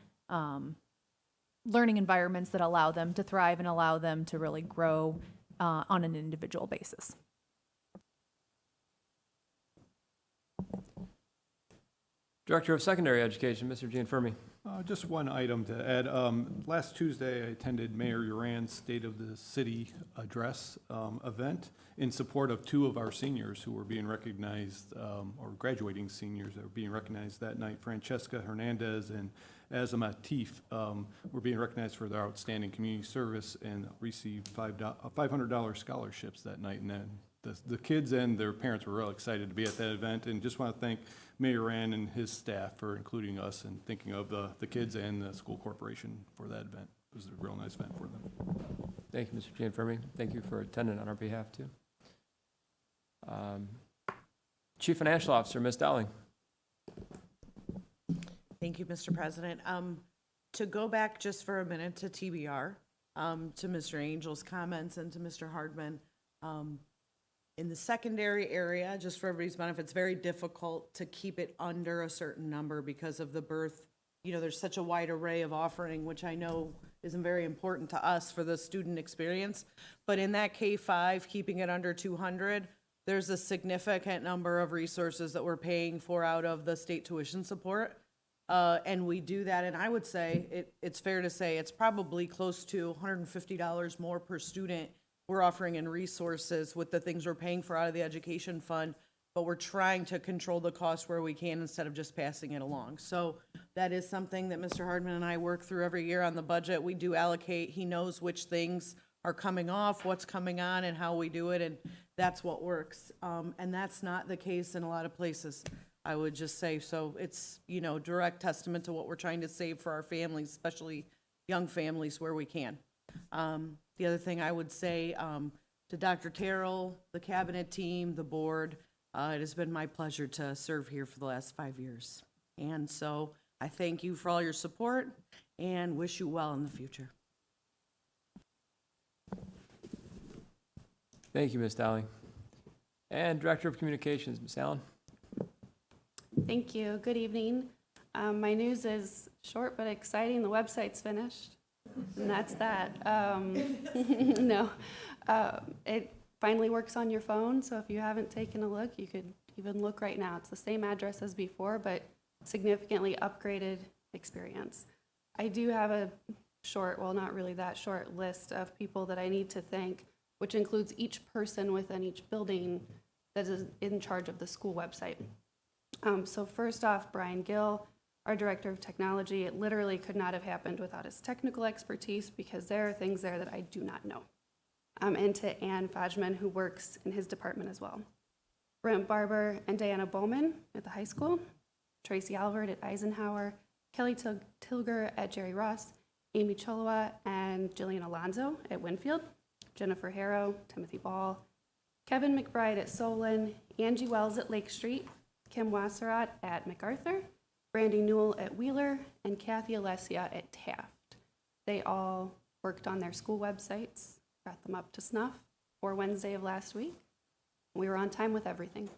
learning environments that allow them to thrive and allow them to really grow on an individual basis. Director of Secondary Education, Mr. Gianfermi. Just one item to add. Last Tuesday, I attended Mayor Uran's State of the City Address event in support of two of our seniors who were being recognized, or graduating seniors that were being recognized that night. Francesca Hernandez and Azama Teef were being recognized for their outstanding community service and received $500 scholarships that night. And then the kids and their parents were real excited to be at that event, and just want to thank Mayor Rand and his staff for including us and thinking of the kids and the school corporation for that event. It was a real nice event for them. Thank you, Mr. Gianfermi. Thank you for attending on our behalf, too. Chief Financial Officer, Ms. Dowling. Thank you, Mr. President. To go back just for a minute to TBR, to Mr. Angel's comments and to Mr. Hardman, in the secondary area, just for everybody's benefit, it's very difficult to keep it under a certain number because of the birth. You know, there's such a wide array of offering, which I know isn't very important to us for the student experience. But in that K-5, keeping it under 200, there's a significant number of resources that we're paying for out of the state tuition support. And we do that, and I would say, it's fair to say, it's probably close to $150 more per student we're offering in resources with the things we're paying for out of the education fund, but we're trying to control the cost where we can instead of just passing it along. So that is something that Mr. Hardman and I work through every year on the budget. We do allocate, he knows which things are coming off, what's coming on, and how we do it, and that's what works. And that's not the case in a lot of places, I would just say. So it's, you know, direct testament to what we're trying to save for our families, especially young families where we can. The other thing I would say to Dr. Terrell, the cabinet team, the board, it has been my pleasure to serve here for the last 5 years. And so I thank you for all your support and wish you well in the future. Thank you, Ms. Dowling. And Director of Communications, Ms. Allen. Thank you. Good evening. My news is short but exciting. The website's finished, and that's that. No, it finally works on your phone, so if you haven't taken a look, you could even look right now. It's the same address as before, but significantly upgraded experience. I do have a short, well, not really that short list of people that I need to thank, which includes each person within each building that is in charge of the school website. So first off, Brian Gill, our Director of Technology. It literally could not have happened without his technical expertise because there are things there that I do not know. And to Ann Fajman, who works in his department as well. Brent Barber and Diana Bowman at the high school, Tracy Albert at Eisenhower, Kelly Tilger at Jerry Ross, Amy Cholowa and Jillian Alonzo at Winfield, Jennifer Harrow, Timothy Ball, Kevin McBride at Solon, Angie Wells at Lake Street, Kim Wasserat at MacArthur, Brandy Newell at Wheeler, and Kathy Alessia at Taft. They all worked on their school websites, got them up to snuff for Wednesday of last week. We were on time with everything.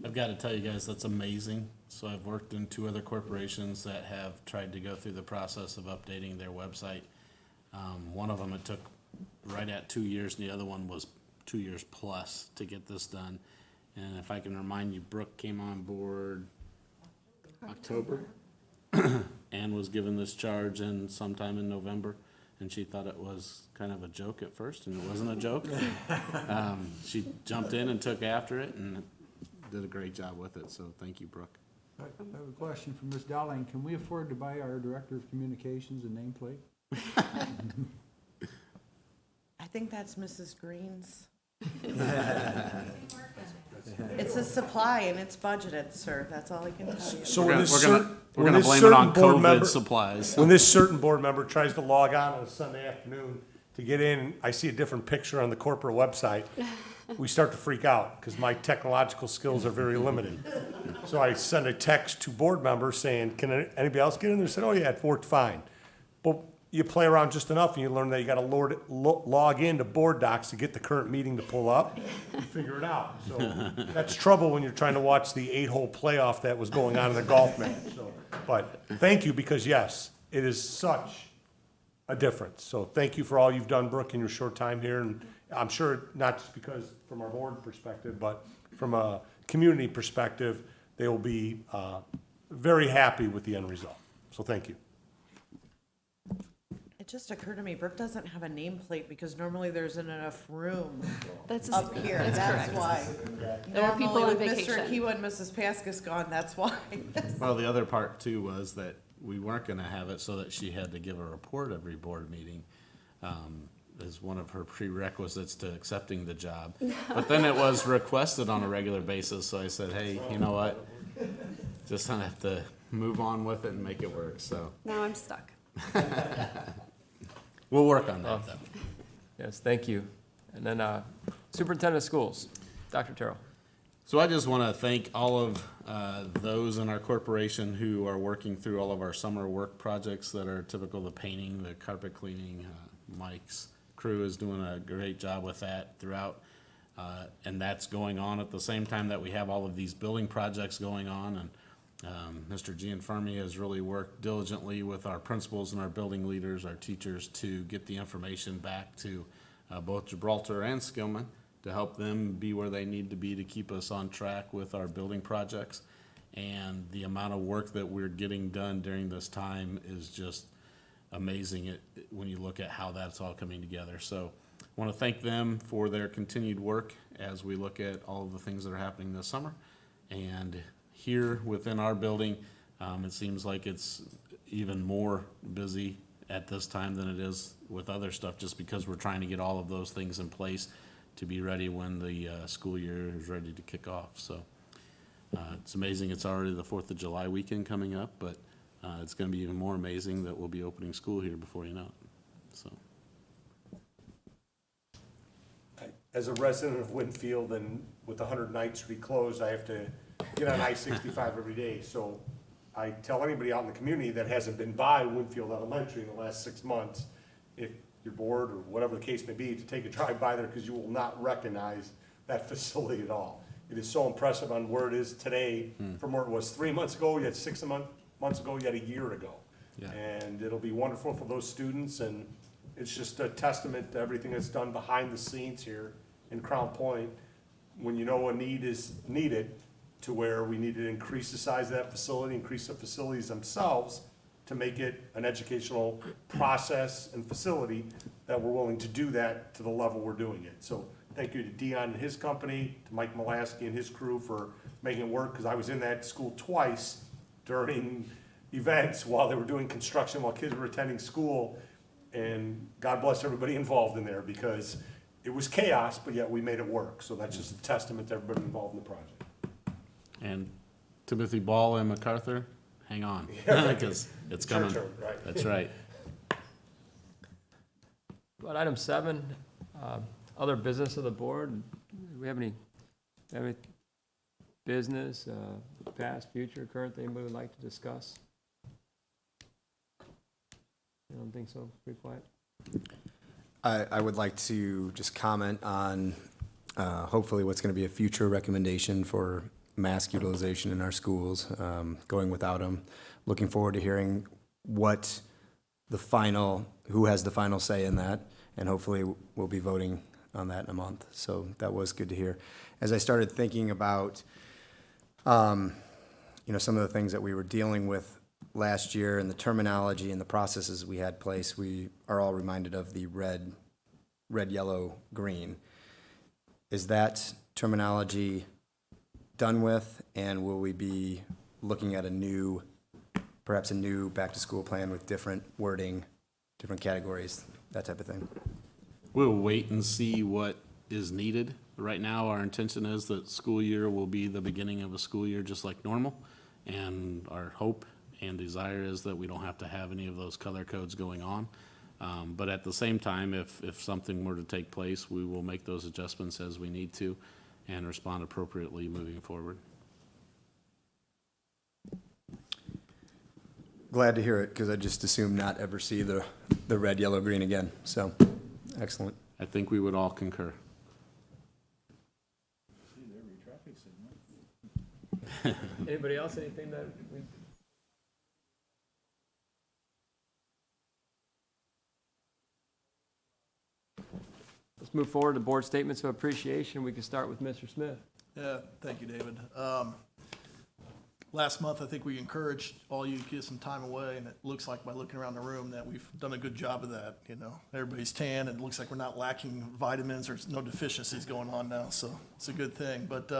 I've got to tell you guys, that's amazing. So I've worked in 2 other corporations that have tried to go through the process of updating their website. One of them, it took right at 2 years, and the other one was 2 years plus to get this done. And if I can remind you, Brooke came on board October and was given this charge in sometime in November, and she thought it was kind of a joke at first, and it wasn't a joke. She jumped in and took after it and did a great job with it, so thank you, Brooke. I have a question for Ms. Dowling. Can we afford to buy our Director of Communications a nameplate? I think that's Mrs. Green's. It's a supply and it's budgeted, sir. That's all I can tell you. So We're when gonna, this we're certain, gonna, we're when gonna this blame it on certain board COVID member, supplies. when this certain board member tries to log on a Sunday afternoon to get in, I see a different picture on the corporate website. We start to freak out because my technological skills are very limited. So I send a text to board members saying, can anybody else get in there? They said, oh yeah, it worked fine. But you play around just enough and you learn that you gotta log into board docs to get the current meeting to pull up and figure it out. So that's trouble when you're trying to watch the 8-hole playoff that was going on in the golf match. So, but thank you, because yes, it is such a difference. So thank you for all you've done, Brooke, in your short time here. And I'm sure not just because from our board perspective, but from a community perspective, they will be very happy with the end result. So thank you. It just occurred to me, Brooke doesn't have a nameplate because normally there's enough room That's up here. That's why. There are people Normally on with Mr. vacation. Kiwa and Mrs. Paskus gone, that's why. Well, the other part too was that we weren't gonna have it so that she had to give a report every board meeting, as one of her prerequisites to accepting the job. But then it was requested on a regular basis, so I said, hey, you know what? Just gonna have to move on with it and make it work, so Now I'm stuck. we'll work on that though. Yes, thank you. And then Superintendent of Schools, Dr. Terrell. So I just want to thank all of those in our corporation who are working through all of our summer work projects that are typical, the painting, the carpet cleaning. Mike's crew is doing a great job with that throughout. And that's going on at the same time that we have all of these building projects going on. And Mr. Gianfermi has really worked diligently with our principals and our building leaders, our teachers, to get the information back to both Gibraltar and Skillman, to help them be where they need to be to keep us on track with our building projects. And the amount of work that we're getting done during this time is just amazing when you look at how that's all coming together. So I want to thank them for their continued work as we look at all of the things that are happening this summer. And here within our building, it seems like it's even more busy at this time than it is with other stuff, just because we're trying to get all of those things in place to be ready when the school year is ready to kick off. So it's amazing it's already the 4th of July weekend coming up, but it's going to be even more amazing that we'll be opening school here before you know it. So As a resident of Winfield and with 109th Street closed, I have to get on I-65 every day. So I tell anybody out in the community that hasn't been by Winfield Elementary in the last 6 months, if you're bored or whatever the case may be, to take a drive by there, because you will not recognize that facility at all. It is so impressive on where it is today from where it was 3 months ago, you had 6 months ago, you had a year ago. Yeah. And it'll be wonderful for those students, and it's just a testament to everything that's done behind the scenes here in Crown Point, when you know a need is needed, to where we need to increase the size of that facility, increase the facilities themselves to make it an educational process and facility, that we're willing to do that to the level we're doing it. So thank you to Dion and his company, to Mike Mulaski and his crew for making it work, because I was in that school twice during events while they were doing construction, while kids were attending school, and God bless everybody involved in there, because it was chaos, but yet we made it work. So that's just a testament to everybody involved in the project. and Timothy Ball and MacArthur, hang on, because it's coming. Your turn, right? That's right. About item 7, other business of the board. Do we have any business, past, future, current, that anybody would like to discuss? I don't think so. Pretty quiet. I would like to just comment on hopefully what's going to be a future recommendation for mask utilization in our schools, going without them. Looking forward to hearing what who has the final say in that, and hopefully we'll be voting on that in a month. So that was good to hear. As I started thinking about, some of the things that we were dealing with last year and the terminology and the processes we had place, we are all reminded of the red, yellow, green. Is that terminology done with, and will we be looking at perhaps a new back-to-school plan with different wording, different categories, that type of thing? We'll wait and see what is needed. Right now, our intention is that school year will be the beginning of a school year just like normal. And our hope and desire is that we don't have to have any of those color codes going on. But at the same time, if something were to take place, we will make those adjustments as we need to and respond appropriately moving forward. Glad to hear it, because I just assume not ever see the red, yellow, green again. So, excellent. I think we would all concur. Anybody else, anything that we? Let's move forward to board statements of appreciation. We can start with Mr. Smith. Yeah, thank you, David. last month, I think we encouraged all you to get some time away, and it looks like by looking around the room that we've done a good job of that, you know. Everybody's tan, and it looks like we're not lacking vitamins, there's no deficiencies going on now, so it's a good thing. But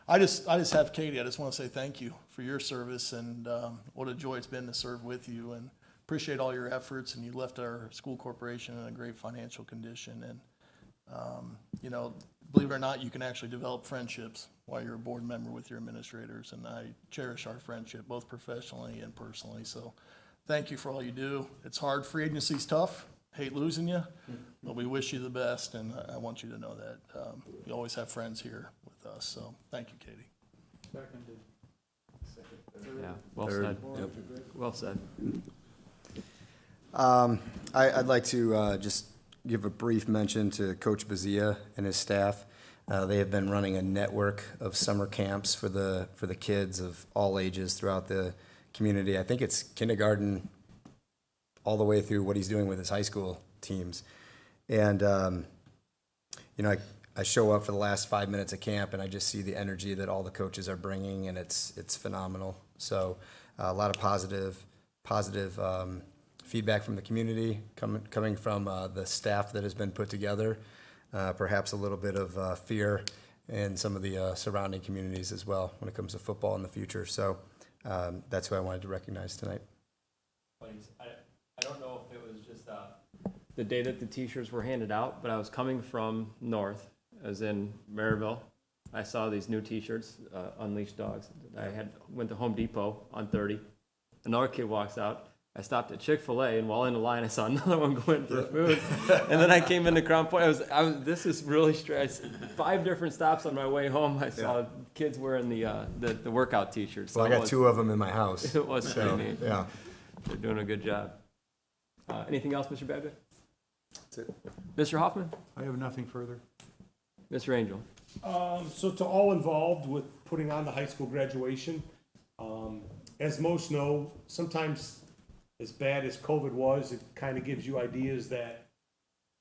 I just have Katie, I just want to say thank you for your service, and what a joy it's been to serve with you, and appreciate all your efforts, and you left our school corporation in a great financial condition, and you know, believe it or not, you can actually develop friendships while you're a board member with your administrators, and I cherish our friendship, both professionally and personally. So thank you for all you do. It's hard. Free agency's tough. Hate losing you, but we wish you the best, and I want you to know that you always have friends here with us. So thank you, Katie. Yeah, well said. Well said. I'd like to just give a brief mention to Coach Bazia and his staff. They have been running a network of summer camps for the kids of all ages throughout the community. I think it's kindergarten all the way through what he's doing with his high school teams. And, you know, I show up for the last 5 minutes of camp and I just see the energy that all the coaches are bringing, and it's phenomenal. So a lot of positive feedback from the community coming from the staff that has been put together, perhaps a little bit of fear in some of the surrounding communities as well when it comes to football in the future. So that's who I wanted to recognize tonight. I don't know if it was just the day that the T-shirts were handed out, but I was coming from north, as in Maryville. I saw these new T-shirts, Unleashed Dogs. I went to Home Depot on 30. Another kid walks out. I stopped at Chick-fil-A, and while in the line, I saw another one going for food. And then I came into Crown Point. This is really stressed. 5 different stops on my way home. I saw kids wearing the workout T-shirts. Well, I got 2 of them in my house. It was pretty neat. Yeah. They're doing a good job. Anything else, Mr. Babbitt? That's it. Mr. Hoffman? I have nothing further. Mr. Angel? So to all involved with putting on the high school graduation, as most know, sometimes as bad as COVID was, it kind of gives you ideas that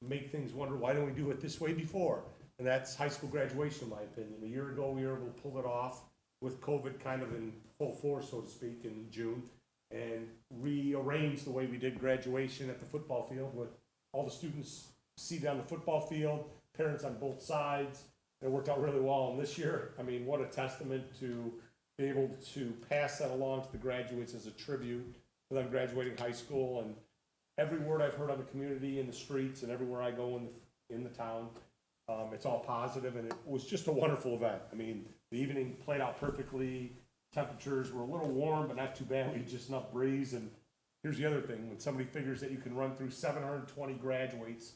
make things wonder, why don't we do it this way before? And that's high school graduation, in my opinion. A year ago, we were able to pull it off with COVID kind of in full force, so to speak, in June, and rearrange the way we did graduation at the football field with all the students seated on the football field, parents on both sides. It worked out really well. And this year, I mean, what a testament to be able to pass that along to the graduates as a tribute for them graduating high school. And every word I've heard on the community, in the streets, and everywhere I go in the town, it's all positive, and it was just a wonderful event. I mean, the evening played out perfectly. Temperatures were a little warm, but not too bad. We had just enough breeze. And here's the other thing. When somebody figures that you can run through 720 graduates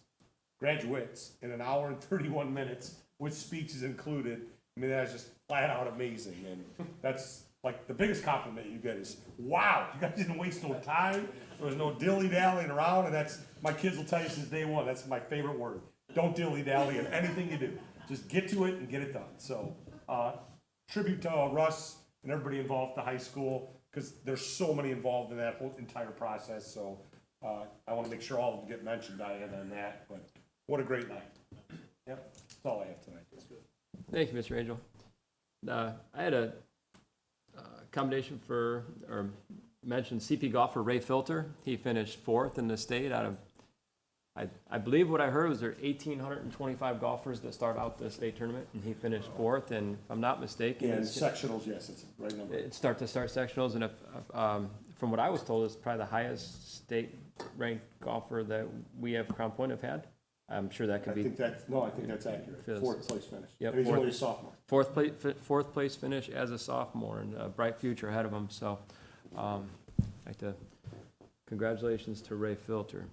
in an hour and 31 minutes, with speeches included, I mean, that's just flat out amazing. And that's like the biggest compliment you get is, wow, you guys didn't waste no time. There was no dilly-dallying around. And that's, my kids will tell you since day one, that's my favorite word. Don't dilly-dally in anything you do. Just get to it and get it done. So, tribute to Russ and everybody involved at the high school, because there's so many involved in that whole entire process. So I want to make sure all of them get mentioned on that. But what a great night. Yep, that's all I have tonight. That's good. Thank you, Mr. Angel. I had a commendation mentioned CP golfer Ray Filter. He finished 4th in the state out of, I believe what I heard was there are 1,825 golfers that start out the state tournament, and he finished 4th, and if I'm not mistaken. And sectionals, yes, it's the right number. It's start sectionals, and if from what I was told, it's probably the highest state-ranked golfer that we have Crown Point have had. I'm sure that could I be. think that's accurate. Feels- 4th place finish. Yep, And he's fourth. only a sophomore. Fourth place finish as a sophomore, and a bright future ahead of him. So, I'd like to congratulations to Ray Filter.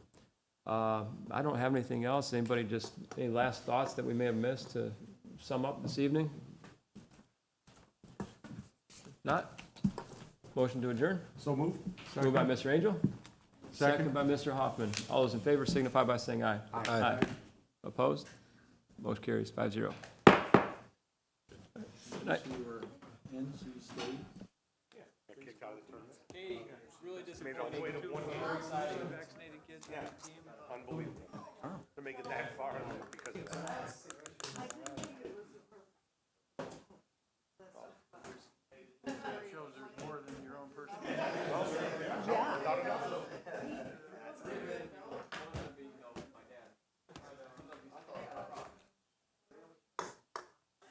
I don't have anything else. Anybody any last thoughts that we may have missed to sum up this evening? Not? Motion to adjourn? So moved. Moved by Mr. Angel. Second by Mr. Hoffman. All those in favor signify by saying aye. Aye. Opposed? Motion carries 5-0. Night. Kicked out of the tournament. Katie, it's really Made it all the way to 1 year. vaccinated kids Yeah, unbelievable. To make it that far because of that.